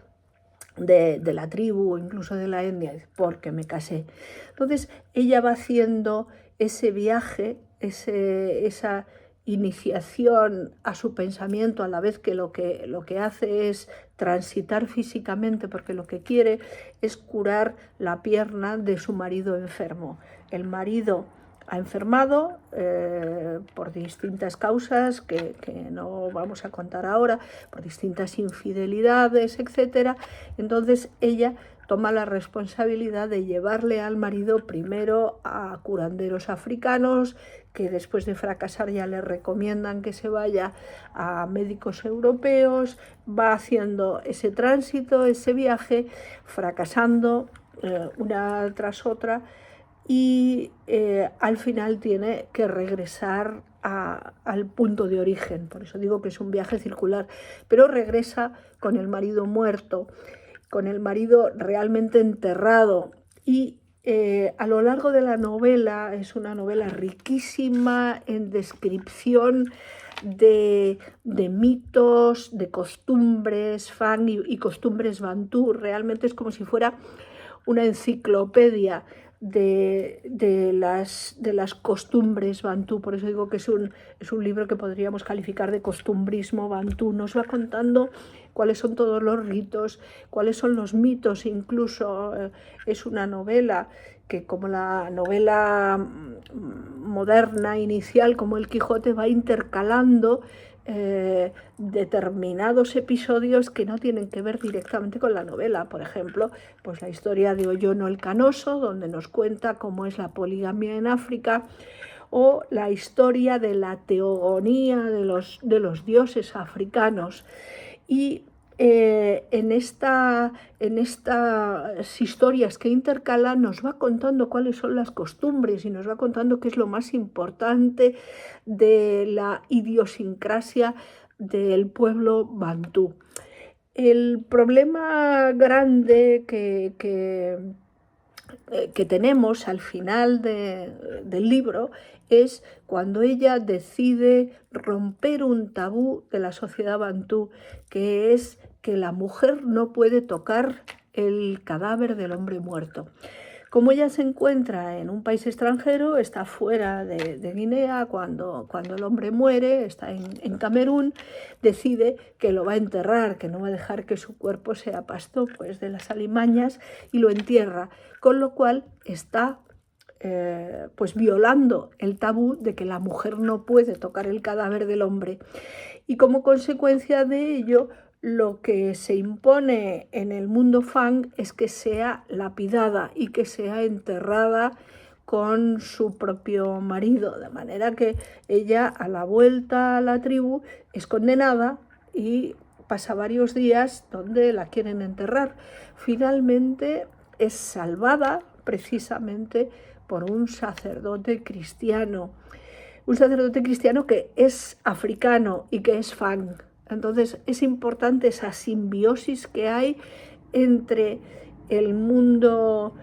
de la tribu o incluso de la etnia? Porque me casé. Entonces ella va haciendo ese viaje, esa iniciación a su pensamiento, a la vez que lo que hace es transitar físicamente, porque lo que quiere es curar la pierna de su marido enfermo. El marido ha enfermado por distintas causas que no vamos a contar ahora, por distintas infidelidades, etc. Entonces ella toma la responsabilidad de llevarle al marido primero a curanderos africanos, que después de fracasar ya le recomiendan que se vaya a médicos europeos. Va haciendo ese tránsito, ese viaje, fracasando una tras otra, y al final tiene que regresar al punto de origen. Por eso digo que es un viaje circular, pero regresa con el marido muerto, con el marido realmente enterrado, y a lo largo de la novela, es una novela riquísima en descripción de mitos, de costumbres fang y costumbres bantú. Realmente es como si fuera una enciclopedia de las costumbres bantú. Por eso digo que es un libro que podríamos calificar de costumbrismo bantú. Nos va contando cuáles son todos los ritos, cuáles son los mitos. Incluso es una novela que, como la novela moderna inicial, como El Quijote, va intercalando determinados episodios que no tienen que ver directamente con la novela. Por ejemplo, pues la historia de Oyono el Canoso, donde nos cuenta cómo es la poligamia en África, o la historia de la teogonía de los dioses africanos. Y en estas historias que intercala nos va contando cuáles son las costumbres y nos va contando qué es lo más importante de la idiosincrasia del pueblo bantú. El problema grande que que tenemos al final del libro es cuando ella decide romper un tabú de la sociedad bantú, que es que la mujer no puede tocar el cadáver del hombre muerto. Como ella se encuentra en un país extranjero, está fuera de Guinea cuando el hombre muere, está en Camerún, decide que lo va a enterrar, que no va a dejar que su cuerpo sea pasto pues, de las alimañas, y lo entierra, con lo cual está pues violando el tabú de que la mujer no puede tocar el cadáver del hombre. Y como consecuencia de ello, lo que se impone en el mundo Fang es que sea lapidada y que sea enterrada con su propio marido, de manera que ella, a la vuelta a la tribu, es condenada y pasa varios días donde la quieren enterrar. Finalmente es salvada precisamente por un sacerdote cristiano que es africano y que es Fang. Entonces es importante esa simbiosis que hay entre el mundo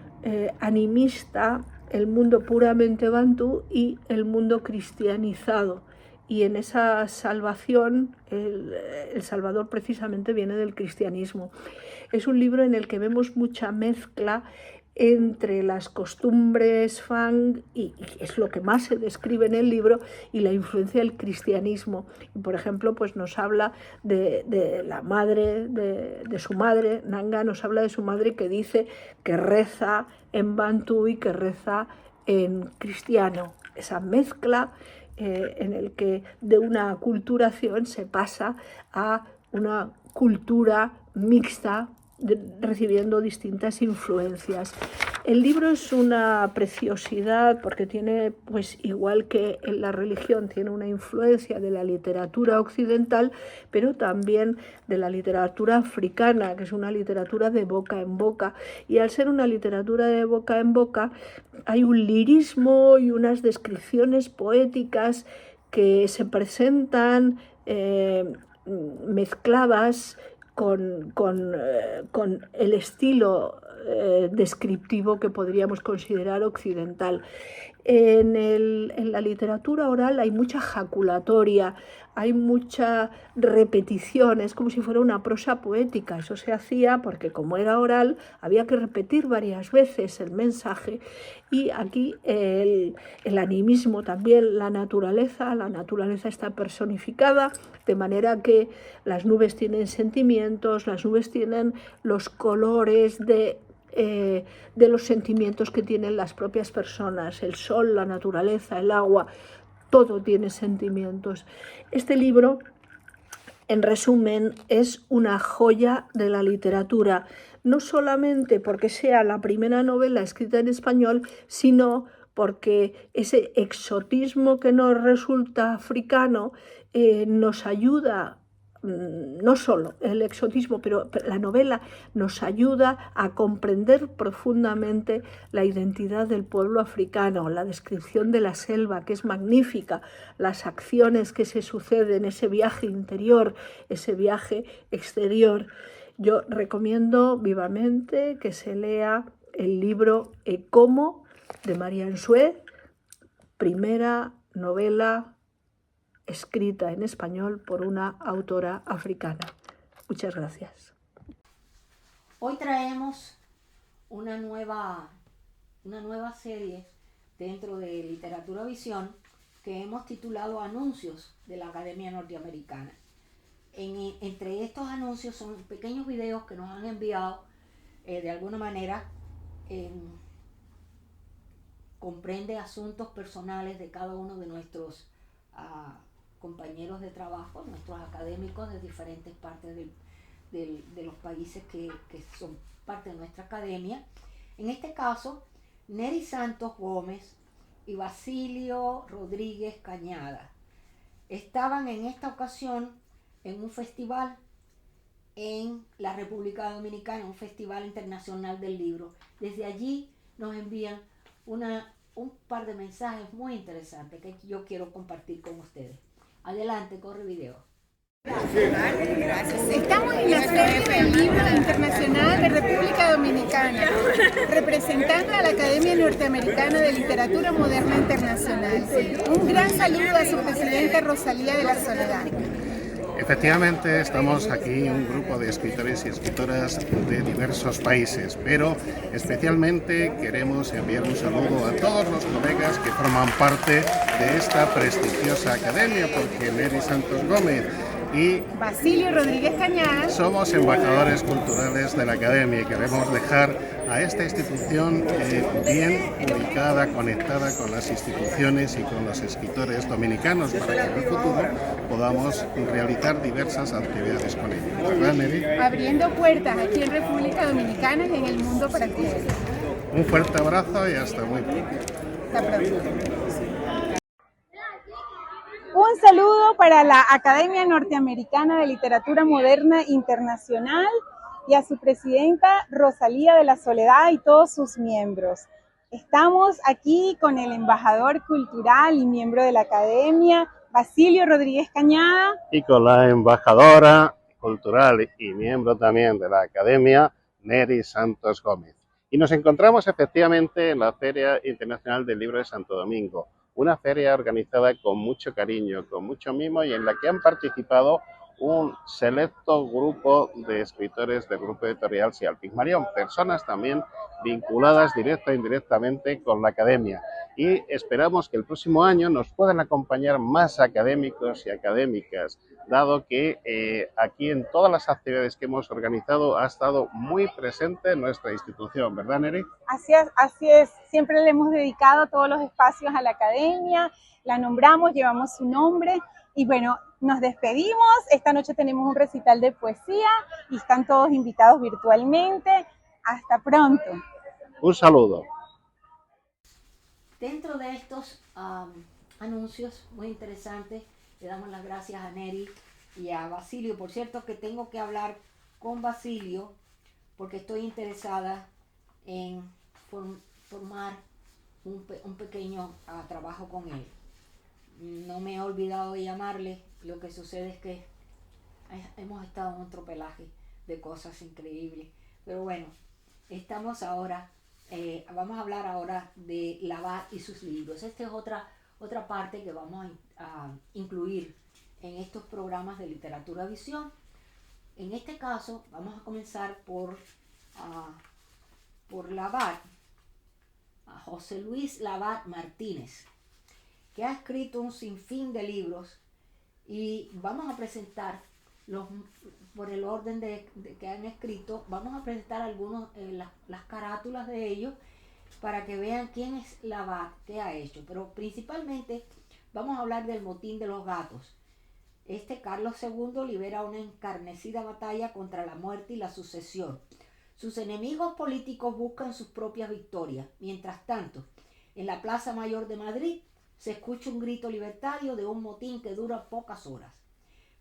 animista, el mundo puramente bantú y el mundo cristianizado. Y en esa salvación, el Salvador precisamente viene del cristianismo. Es un libro en el que vemos mucha mezcla entre las costumbres Fang, y es lo que más se describe en el libro, y la influencia del cristianismo. Y por ejemplo, pues nos habla de la madre, de su madre, Nanga nos habla de su madre, que dice que reza en bantú y que reza en cristiano. Esa mezcla en el que de una aculturación se pasa a una cultura mixta, recibiendo distintas influencias. El libro es una preciosidad porque tiene, pues igual que en la religión, tiene una influencia de la literatura occidental, pero también de la literatura africana, que es una literatura de boca en boca. Y al ser una literatura de boca en boca, hay un lirismo y unas descripciones poéticas que se presentan mezcladas con el estilo descriptivo que podríamos considerar occidental. En la literatura oral hay mucha jaculatoria, hay mucha repetición, es como si fuera una prosa poética. Eso se hacía porque, como era oral, había que repetir varias veces el mensaje. Y aquí el animismo también, la naturaleza está personificada, de manera que las nubes tienen sentimientos, las nubes tienen los colores de los sentimientos que tienen las propias personas, el sol, la naturaleza, el agua, todo tiene sentimientos. Este libro, en resumen, es una joya de la literatura, no solamente porque sea la primera novela escrita en español, sino porque ese exotismo que nos resulta africano nos ayuda. No solo el exotismo, pero la novela nos ayuda a comprender profundamente la identidad del pueblo africano, la descripción de la selva, que es magnífica, las acciones que se suceden, ese viaje interior, ese viaje exterior. Yo recomiendo vivamente que se lea el libro Ekomo de Marian Sue, primera novela escrita en español por una autora africana. Muchas gracias. Hoy traemos una nueva serie dentro de Literatura Visión que hemos titulado Anuncios de la Academia Norteamericana. Entre estos anuncios son pequeños videos que nos han enviado de alguna manera. Comprende asuntos personales de cada uno de nuestros compañeros de trabajo, nuestros académicos de diferentes partes de los países que son parte de nuestra academia. En este caso, Neri Santos Gómez y Basilio Rodríguez Cañada estaban en esta ocasión en un festival en la República Dominicana, un festival internacional del libro. Desde allí nos envían un par de mensajes muy interesantes que yo quiero compartir con ustedes. Adelante, corre video. Estamos en la Feria del Libro Internacional de República Dominicana, representando a la Academia Norteamericana de Literatura Moderna Internacional. Un gran saludo a su presidenta Rosalía de la Soledad. Efectivamente, estamos aquí un grupo de escritores y escritoras de diversos países, pero especialmente queremos enviar un saludo a todos los colegas que forman parte de esta prestigiosa academia, porque Nery Santos Gómez y Basilio Rodríguez Cañada somos embajadores culturales de la Academia y queremos dejar a esta institución bien ubicada, conectada con las instituciones y con los escritores dominicanos para que en el futuro podamos realizar diversas actividades con ellos. ¿Verdad, Nery? abriendo puertas aquí en República Dominicana y en el mundo para ustedes. Un fuerte abrazo y hasta muy pronto. Hasta pronto. Un saludo para la Academia Norteamericana de Literatura Moderna Internacional y a su presidenta Rosalía de la Soledad y todos sus miembros. Estamos aquí con el embajador cultural y miembro de la Academia, Basilio Rodríguez Cañada. Y con la embajadora cultural y miembro también de la Academia, Nery Santos Gómez. Y nos encontramos efectivamente en la Feria Internacional del Libro de Santo Domingo, una feria organizada con mucho cariño, con mucho mimo y en la que han participado un selecto grupo de escritores del grupo editorial Sial Pigmalión, personas también vinculadas directa e indirectamente con la Academia. Y esperamos que el próximo año nos puedan acompañar más académicos y académicas, dado que aquí en todas las actividades que hemos organizado ha estado muy presente nuestra institución, ¿verdad, Nery? Así es, siempre le hemos dedicado todos los espacios a la Academia, la nombramos, llevamos su nombre y bueno, nos despedimos. Esta noche tenemos un recital de poesía y están todos invitados virtualmente. Hasta pronto. Un saludo. Dentro de estos anuncios muy interesantes, le damos las gracias a Nery y a Basilio. Por cierto que tengo que hablar con Basilio porque estoy interesada en formar un pequeño trabajo con él. No me he olvidado de llamarle, lo que sucede es que hemos estado en otro pelaje de cosas increíbles. Pero bueno, estamos ahora, vamos a hablar ahora de Labat y sus libros. Esta es otra parte que vamos a incluir en estos programas de Literatura Visión. En este caso vamos a comenzar por Labat, a José Luis Labat Martínez, que ha escrito un sinfín de libros y vamos a presentar por el orden de que han escrito, vamos a presentar algunos las carátulas de ellos para que vean quién es Labat, qué ha hecho, pero principalmente vamos a hablar del motín de los gatos. Carlos II libera una encarnecida batalla contra la muerte y la sucesión. Sus enemigos políticos buscan sus propias victorias. Mientras tanto, en la Plaza Mayor de Madrid se escucha un grito libertario de un motín que dura pocas horas,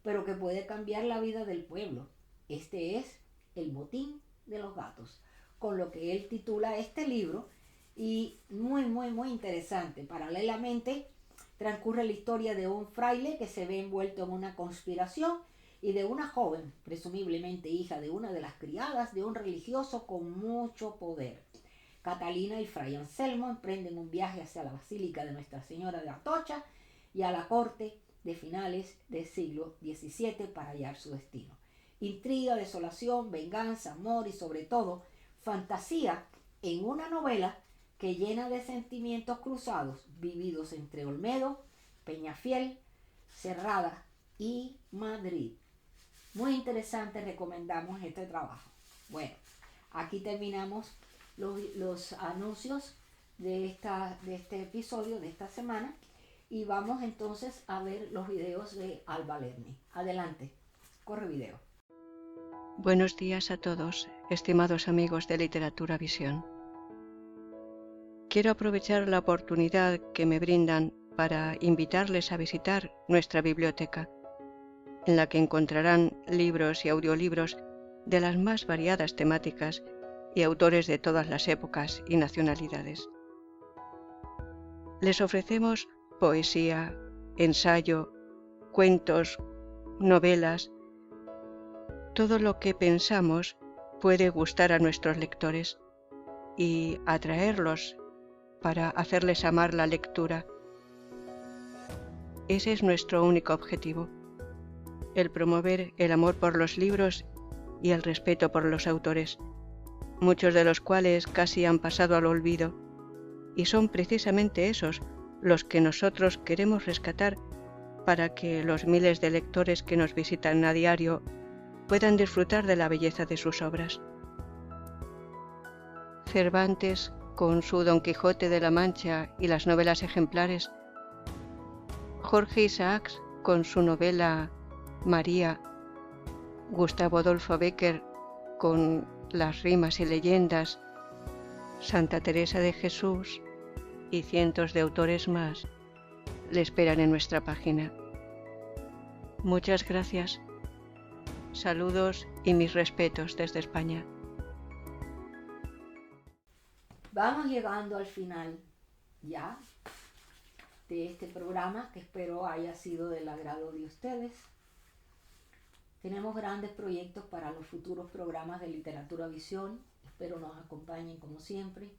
pero que puede cambiar la vida del pueblo. Este es el motín de los gatos, con lo que él titula este libro, y muy interesante. Paralelamente transcurre la historia de un fraile que se ve envuelto en una conspiración y de una joven, presumiblemente hija de una de las criadas de un religioso con mucho poder. Catalina y Fray Anselmo emprenden un viaje hacia la Basílica de Nuestra Señora de Atocha y a la corte de finales del siglo XVII para hallar su destino. Intriga, desolación, venganza, amor y sobre todo fantasía en una novela que llena de sentimientos cruzados vividos entre Olmedo, Peñafiel, Cerrada y Madrid. Muy interesante, recomendamos este trabajo. Bueno, aquí terminamos los anuncios de este episodio de esta semana y vamos entonces a ver los videos de Alba Lerny. Adelante, corre video. Buenos días a todos, estimados amigos de Literatura Visión. Quiero aprovechar la oportunidad que me brindan para invitarles a visitar nuestra biblioteca, en la que encontrarán libros y audiolibros de las más variadas temáticas y autores de todas las épocas y nacionalidades. Les ofrecemos poesía, ensayo, cuentos, novelas, todo lo que pensamos puede gustar a nuestros lectores y atraerlos para hacerles amar la lectura. Ese es nuestro único objetivo, el promover el amor por los libros y el respeto por los autores, muchos de los cuales casi han pasado al olvido, y son precisamente esos los que nosotros queremos rescatar para que los miles de lectores que nos visitan a diario puedan disfrutar de la belleza de sus obras. Cervantes, con su Don Quijote de la Mancha y las novelas ejemplares, Jorge Isaacs, con su novela María, Gustavo Adolfo Bécquer, con las rimas y leyendas, Santa Teresa de Jesús y cientos de autores más le esperan en nuestra página. Muchas gracias. Saludos y mis respetos desde España. Vamos llegando al final ya de este programa, que espero haya sido del agrado de ustedes. Tenemos grandes proyectos para los futuros programas de Literatura Visión. Espero nos acompañen como siempre,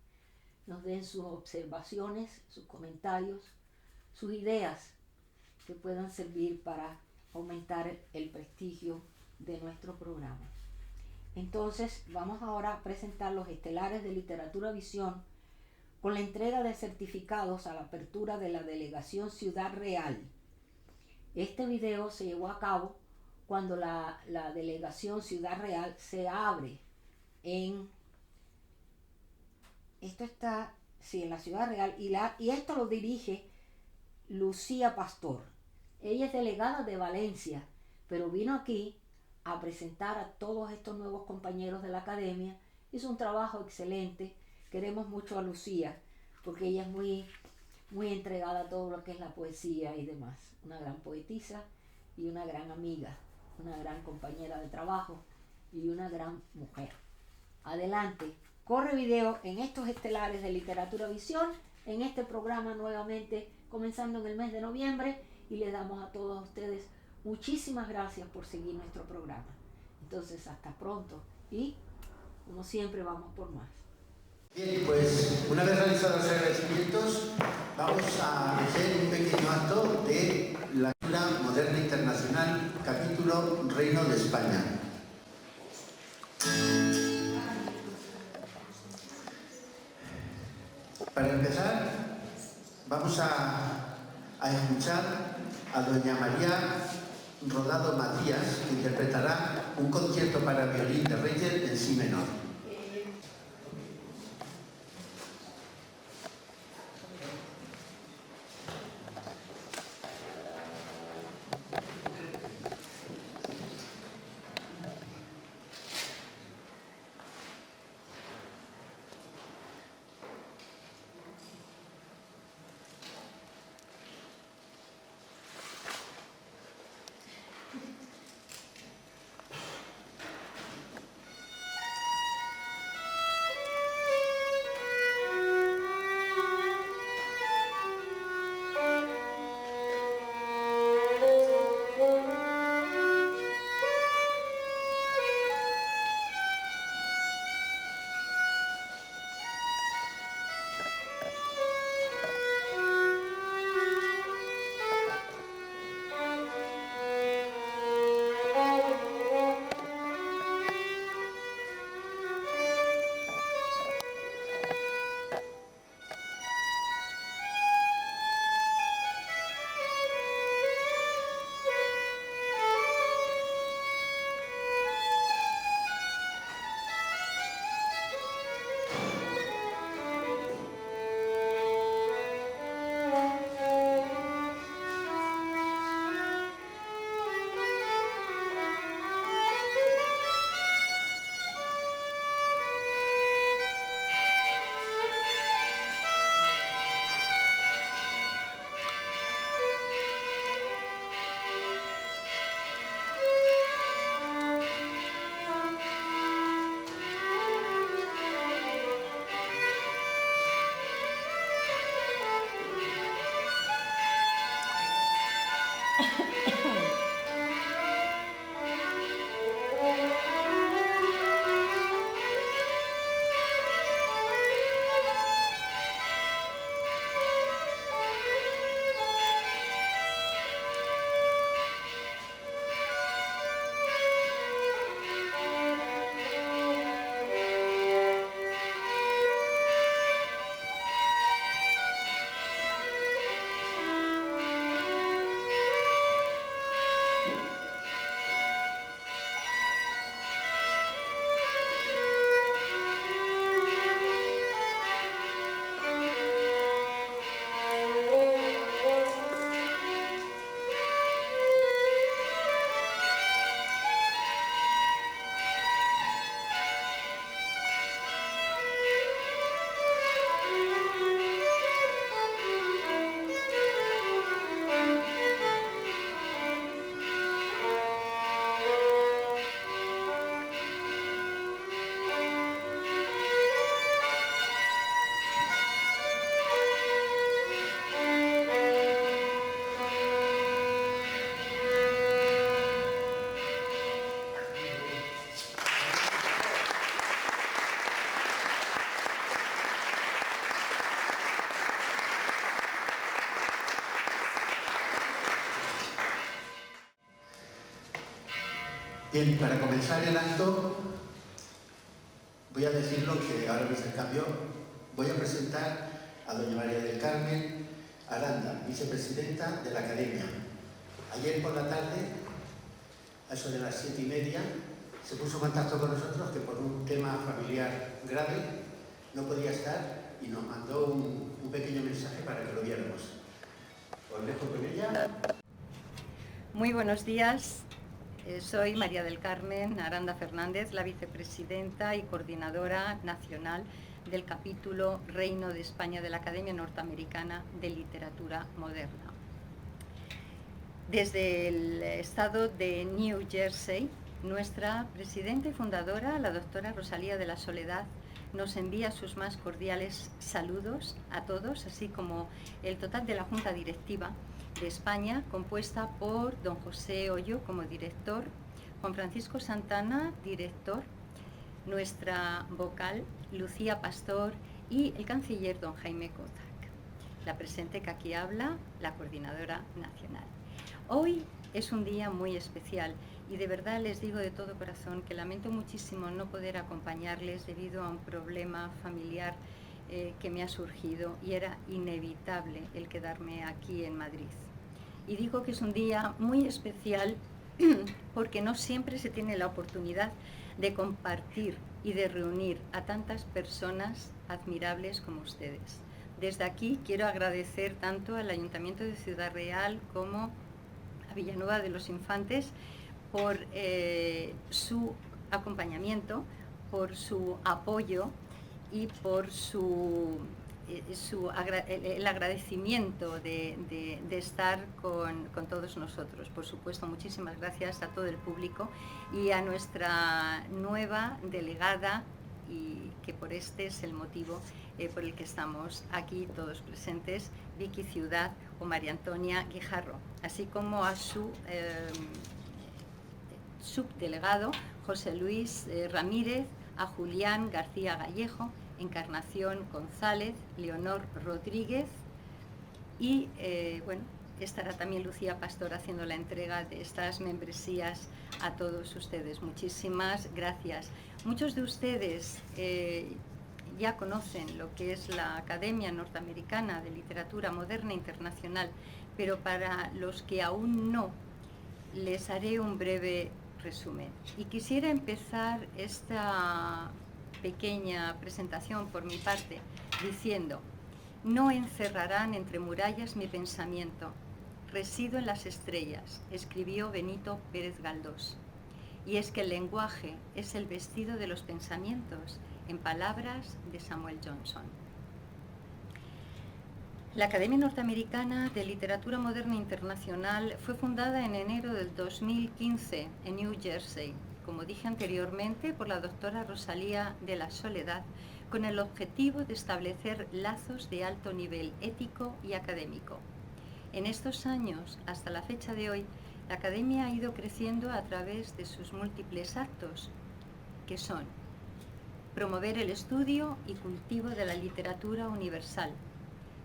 nos den sus observaciones, sus comentarios, sus ideas que puedan servir para aumentar el prestigio de nuestro programa. Entonces vamos ahora a presentar los estelares de Literatura Visión con la entrega de certificados a la apertura de la delegación Ciudad Real. Este video se llevó a cabo cuando la delegación Ciudad Real se abre en la Ciudad Real, y esto lo dirige Lucía Pastor. Ella es delegada de Valencia, pero vino aquí a presentar a todos estos nuevos compañeros de la academia. Hizo un trabajo excelente. Queremos mucho a Lucía porque ella es muy entregada a todo lo que es la poesía y demás. Una gran poetisa y una gran amiga, una gran compañera de trabajo y una gran mujer. Adelante, corre video en estos estelares de Literatura Visión, en este programa nuevamente comenzando en el mes de noviembre, y les damos a todos ustedes muchísimas gracias por seguir nuestro programa. Entonces, hasta pronto y, como siempre, vamos por más. Bien, pues una vez realizados los agradecimientos, vamos a hacer un pequeño acto de la Literatura Moderna Internacional, capítulo Reino de España. Para empezar, vamos a escuchar a doña María Rodado Matías, que interpretará un concierto para violín de Reger en si menor. Bien, para comenzar el acto, voy a decirlo que ahora me el cambio. Voy a presentar a doña María del Carmen Aranda, vicepresidenta de la Academia. Ayer por la tarde, a eso de las 7:30, se puso en contacto con nosotros que por un tema familiar grave no podía estar y nos mandó un pequeño mensaje para que lo viéramos. Os dejo con ella. Muy buenos días. Soy María del Carmen Aranda Fernández, la vicepresidenta y coordinadora nacional del capítulo Reino de España de la Academia Norteamericana de Literatura Moderna. Desde el estado de New Jersey, nuestra presidenta y fundadora, la doctora Rosalía de la Soledad, nos envía sus más cordiales saludos a todos, así como el total de la Junta Directiva de España, compuesta por don José Hoyo como director, Juan Francisco Santana, director, nuestra vocal Lucía Pastor y el canciller don Jaime Kozak. La presente que aquí habla, la coordinadora nacional. Hoy es un día muy especial y de verdad les digo de todo corazón que lamento muchísimo no poder acompañarles debido a un problema familiar que me ha surgido y era inevitable el quedarme aquí en Madrid. Y digo que es un día muy especial porque no siempre se tiene la oportunidad de compartir y de reunir a tantas personas admirables como ustedes. Desde aquí quiero agradecer tanto al Ayuntamiento de Ciudad Real como a Villanueva de los Infantes por su acompañamiento, por su apoyo y por el agradecimiento de estar con todos nosotros. Por supuesto, muchísimas gracias a todo el público y a nuestra nueva delegada, y que por este es el motivo por el que estamos aquí todos presentes, Vicky Ciudad o María Antonia Guijarro, así como a su subdelegado José Luis Ramírez, a Julián García Gallejo, Encarnación González, Leonor Rodríguez y bueno, estará también Lucía Pastor haciendo la entrega de estas membresías a todos ustedes. Muchísimas gracias. Muchos de ustedes ya conocen lo que es la Academia Norteamericana de Literatura Moderna Internacional, pero para los que aún no, les haré un breve resumen. Y quisiera empezar esta pequeña presentación por mi parte diciendo: no encerrarán entre murallas mi pensamiento, resido en las estrellas, escribió Benito Pérez Galdós. Y es que el lenguaje es el vestido de los pensamientos, en palabras de Samuel Johnson. La Academia Norteamericana de Literatura Moderna Internacional fue fundada en enero del 2015 en New Jersey, como dije anteriormente, por la doctora Rosalía de la Soledad, con el objetivo de establecer lazos de alto nivel ético y académico. En estos años, hasta la fecha de hoy, la Academia ha ido creciendo a través de sus múltiples actos, que son promover el estudio y cultivo de la literatura universal,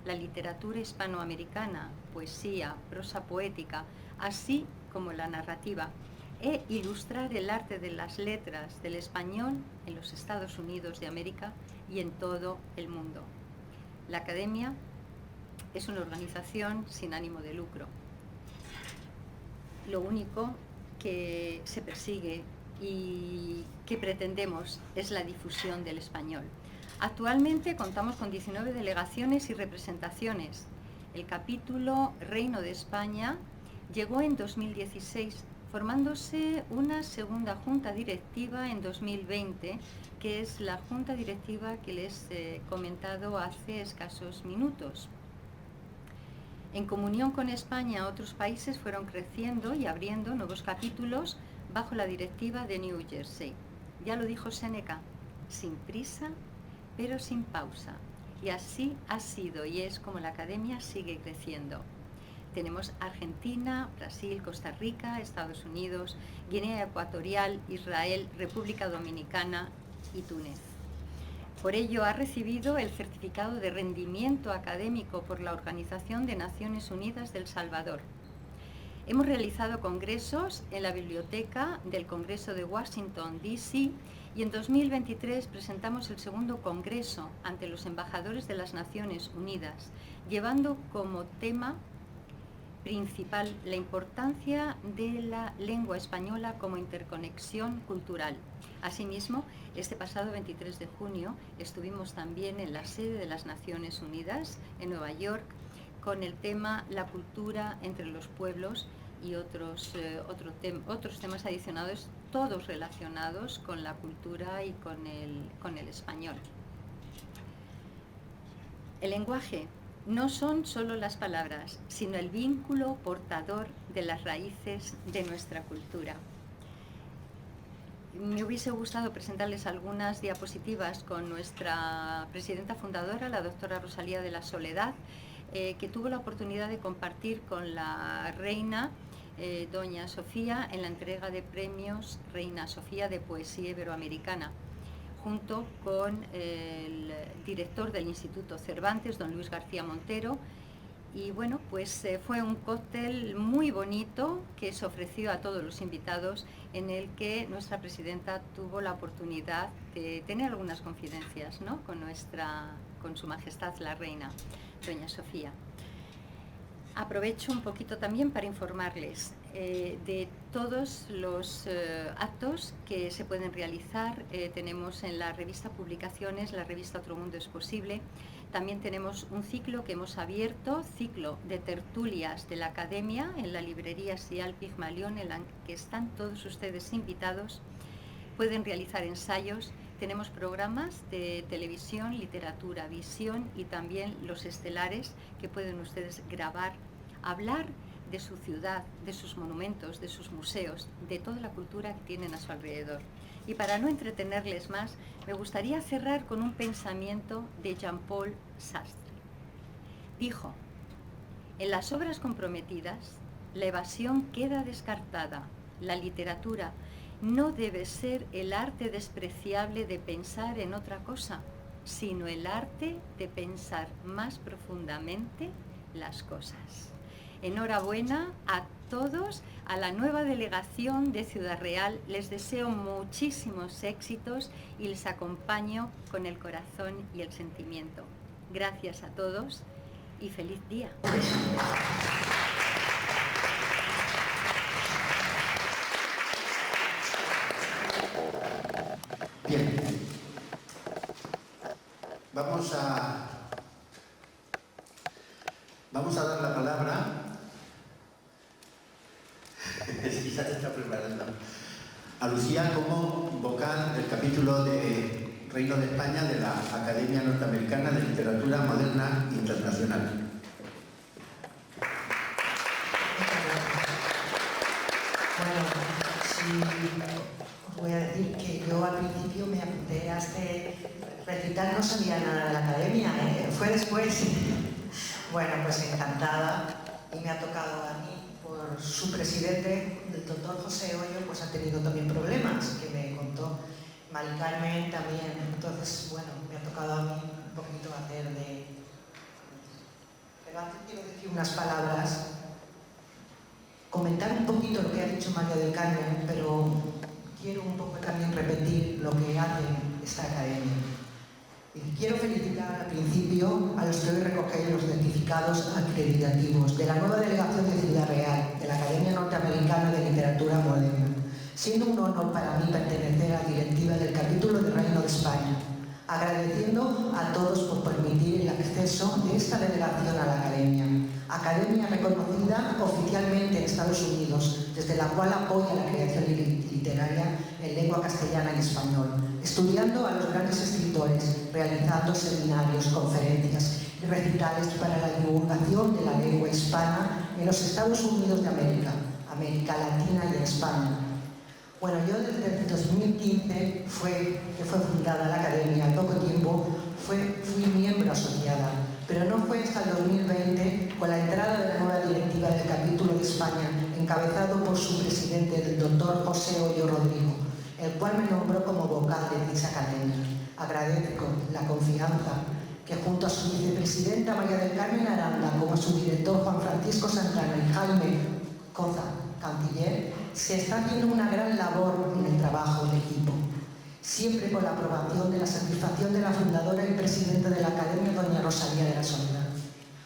la literatura hispanoamericana, poesía, prosa poética, así como la narrativa, e ilustrar el arte de las letras del español en los Estados Unidos de América y en todo el mundo. La Academia es una organización sin ánimo de lucro. Lo único que se persigue y que pretendemos es la difusión del español. Actualmente contamos con 19 delegaciones y representaciones. El capítulo Reino de España llegó en 2016, formándose una segunda junta directiva en 2020, que es la junta directiva que les he comentado hace escasos minutos. En comunión con España, otros países fueron creciendo y abriendo nuevos capítulos bajo la directiva de New Jersey. Ya lo dijo Séneca, sin prisa, pero sin pausa. Y así ha sido y es como la Academia sigue creciendo. Tenemos Argentina, Brasil, Costa Rica, Estados Unidos, Guinea Ecuatorial, Israel, República Dominicana y Túnez. Por ello ha recibido el certificado de rendimiento académico por la Organización de Naciones Unidas del Salvador. Hemos realizado congresos en la Biblioteca del Congreso de Washington, D.C., y en 2023 presentamos el segundo congreso ante los embajadores de las Naciones Unidas, llevando como tema principal la importancia de la lengua española como interconexión cultural. Asimismo, este pasado 23 de junio estuvimos también en la sede de las Naciones Unidas, en Nueva York, con el tema La cultura entre los pueblos y otros temas adicionados, todos relacionados con la cultura y con el español. El lenguaje no son solo las palabras, sino el vínculo portador de las raíces de nuestra cultura. Me hubiese gustado presentarles algunas diapositivas con nuestra presidenta fundadora, la doctora Rosalía de la Soledad, que tuvo la oportunidad de compartir con la reina Doña Sofía en la entrega de premios Reina Sofía de Poesía Iberoamericana, junto con el director del Instituto Cervantes, don Luis García Montero. Y bueno, pues fue un cóctel muy bonito que se ofreció a todos los invitados, en el que nuestra presidenta tuvo la oportunidad de tener algunas confidencias, ¿no?, con su majestad la reina, doña Sofía. Aprovecho un poquito también para informarles de todos los actos que se pueden realizar. Tenemos en la revista Publicaciones, la revista Otro Mundo es Posible. También tenemos un ciclo que hemos abierto, ciclo de tertulias de la Academia, en la librería Sial Pigmalión, en la que están todos ustedes invitados. Pueden realizar ensayos. Tenemos programas de televisión, literatura, visión y también los estelares que pueden ustedes grabar, hablar de su ciudad, de sus monumentos, de sus museos, de toda la cultura que tienen a su alrededor. Y para no entretenerles más, me gustaría cerrar con un pensamiento de Jean-Paul Sartre. Dijo: en las obras comprometidas, la evasión queda descartada. La literatura no debe ser el arte despreciable de pensar en otra cosa, sino el arte de pensar más profundamente las cosas. Enhorabuena a todos, a la nueva delegación de Ciudad Real. Les deseo muchísimos éxitos y les acompaño con el corazón y el sentimiento. Gracias a todos y feliz día. Bien, vamos a dar la palabra. Ya te está preparando. A Lucía como vocal del capítulo de Reino de España de la Academia Norteamericana de Literatura Moderna Internacional. Voy a decir que yo al principio me apunté a este recital, no sabía nada de la academia, fue después. Bueno, pues encantada, y me ha tocado a mí, por su presidente, el doctor José Hoyo, pues ha tenido también problemas, que me contó Mari Carmen también. Entonces, bueno, me ha tocado a mí un poquito hacer de... Pero antes quiero decir unas palabras, comentar un poquito lo que ha dicho María del Carmen, pero quiero un poco también repetir lo que hace esta academia. Y quiero felicitar al principio a los que hoy recogéis los certificados acreditativos de la nueva delegación de Ciudad Real, de la Academia Norteamericana de Literatura Moderna, siendo un honor para mí pertenecer a la directiva del capítulo de Reino de España, agradeciendo a todos por permitir el acceso de esta delegación a la academia, academia reconocida oficialmente en Estados Unidos, desde la cual apoya la creación literaria en lengua castellana y español, estudiando a los grandes escritores, realizando seminarios, conferencias y recitales para la divulgación de la lengua hispana en los Estados Unidos de América, América Latina y en España. Bueno, yo desde el 2015, que fue fundada la academia, al poco tiempo fui miembro asociada, pero no fue hasta el 2020, con la entrada de la nueva directiva del capítulo de España, encabezado por su presidente, el doctor José Hoyo Rodrigo, el cual me nombró como vocal de dicha academia. Agradezco la confianza que junto a su vicepresidenta María del Carmen Aranda, como a su director Juan Francisco Santana y Jaime Coza, canciller, se está haciendo una gran labor en el trabajo del equipo, siempre con la aprobación de la satisfacción de la fundadora y presidenta de la Academia, doña Rosalía de la Soledad.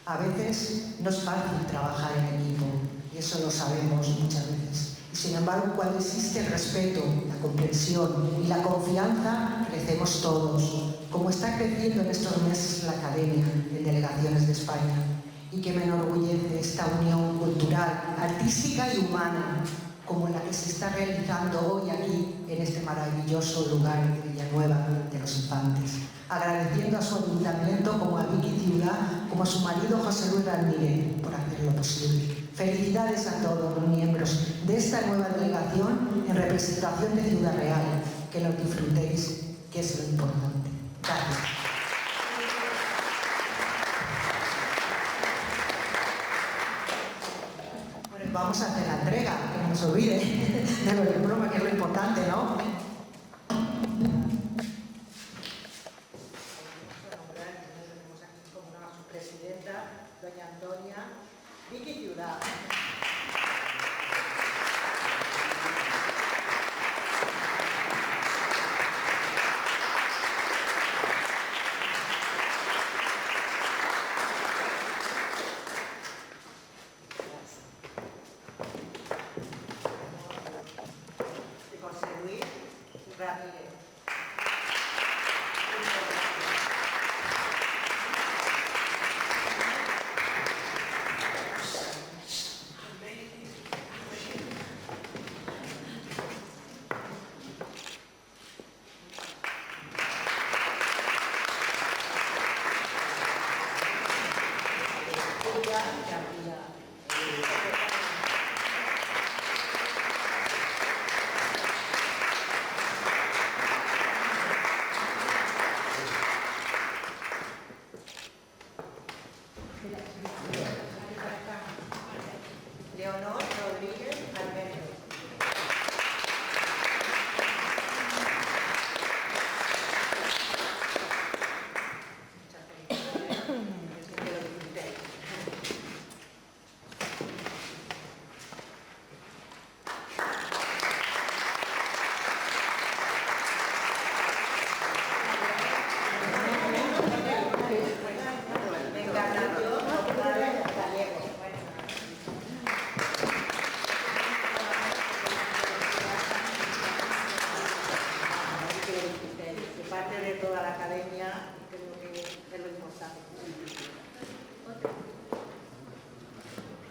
A veces no es fácil trabajar en equipo, y eso lo sabemos muchas veces. Y sin embargo, cuando existe el respeto, la comprensión y la confianza, crecemos todos, como está creciendo en estos meses la Academia en delegaciones de España, y que me enorgullece esta unión cultural, artística y humana, como la que se está realizando hoy aquí, en este maravilloso lugar de Villanueva de los Infantes. Agradeciendo a su ayuntamiento, como a Vicky Ciudad, como a su marido José Luis Ramírez, por hacerlo posible. Felicidades a todos los miembros de esta nueva delegación en representación de Ciudad Real. Que lo disfrutéis, que es lo importante. Gracias. Bueno, vamos a hacer la entrega, que no nos olvide de lo de broma, que es lo importante, ¿no? Tenemos aquí como una subpresidenta, doña Antonia Vicky Ciudad. Leonor Rodríguez Alberto. Parte de toda la academia, creo que es lo importante.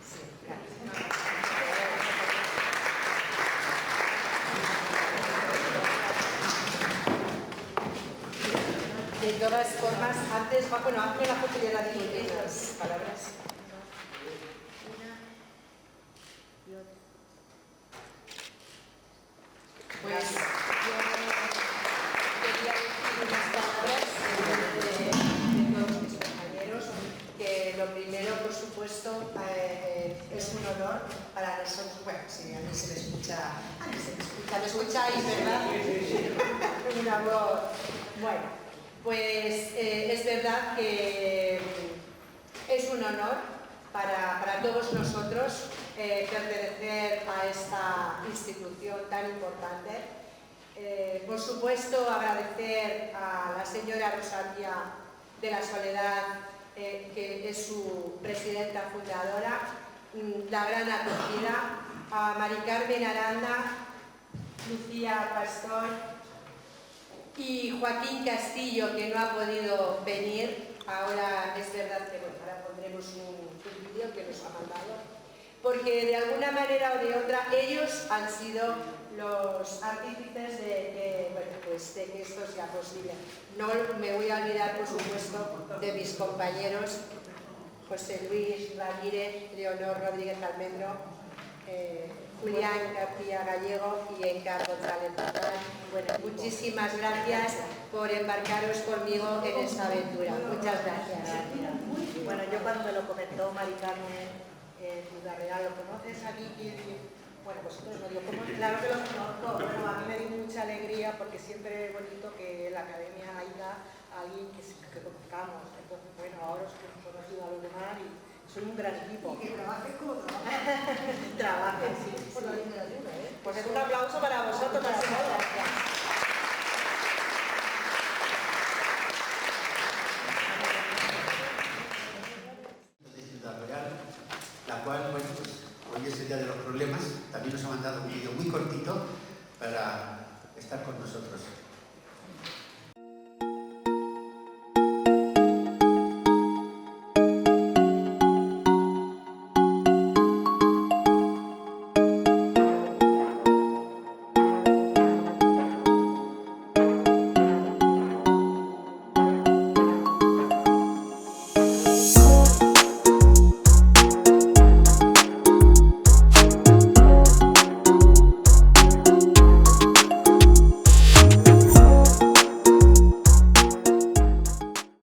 Sí, gracias. De todas formas, antes, bueno, hazme la foto de la de las palabras. Pues yo quería decir unas palabras de todos mis compañeros, que lo primero, por supuesto, es un honor para nosotros. Bueno, sí, a mí se me escucha, ¿me escucháis, verdad? Una voz. Bueno, pues es verdad que es un honor para todos nosotros pertenecer a esta institución tan importante. Por supuesto, agradecer a la señora Rosalía de la Soledad, que es su presidenta fundadora, la gran acogida, a Mari Carmen Aranda, Lucía Pastor y Joaquín Castillo, que no ha podido venir. Ahora es verdad que ahora pondremos un vídeo que nos ha mandado, porque de alguna manera o de otra ellos han sido los artífices de que esto sea posible. No me voy a olvidar, por supuesto, de mis compañeros José Luis Ramírez, Leonor Rodríguez Almendro, Julián García Gallego y Encar González Bernal. Bueno, muchísimas gracias por embarcaros conmigo en esta aventura. Muchas gracias. Bueno, yo cuando me lo comentó Mari Carmen Ciudad Real, ¿lo conoces a Vicky? Bueno, vosotros no digo, ¿cómo? Claro que lo conozco. Bueno, a mí me dio mucha alegría porque siempre es bonito que la academia haya a alguien que conozcamos. Entonces, bueno, ahora os he conocido a los demás y Soy un gran equipo. Y que trabajes como Trabajen, sí. por la literatura, ¿eh? Pues un aplauso para vosotros, para todos. De Ciudad Real, la cual, bueno, pues hoy es el día de los problemas. También nos ha mandado un vídeo muy cortito para estar con nosotros.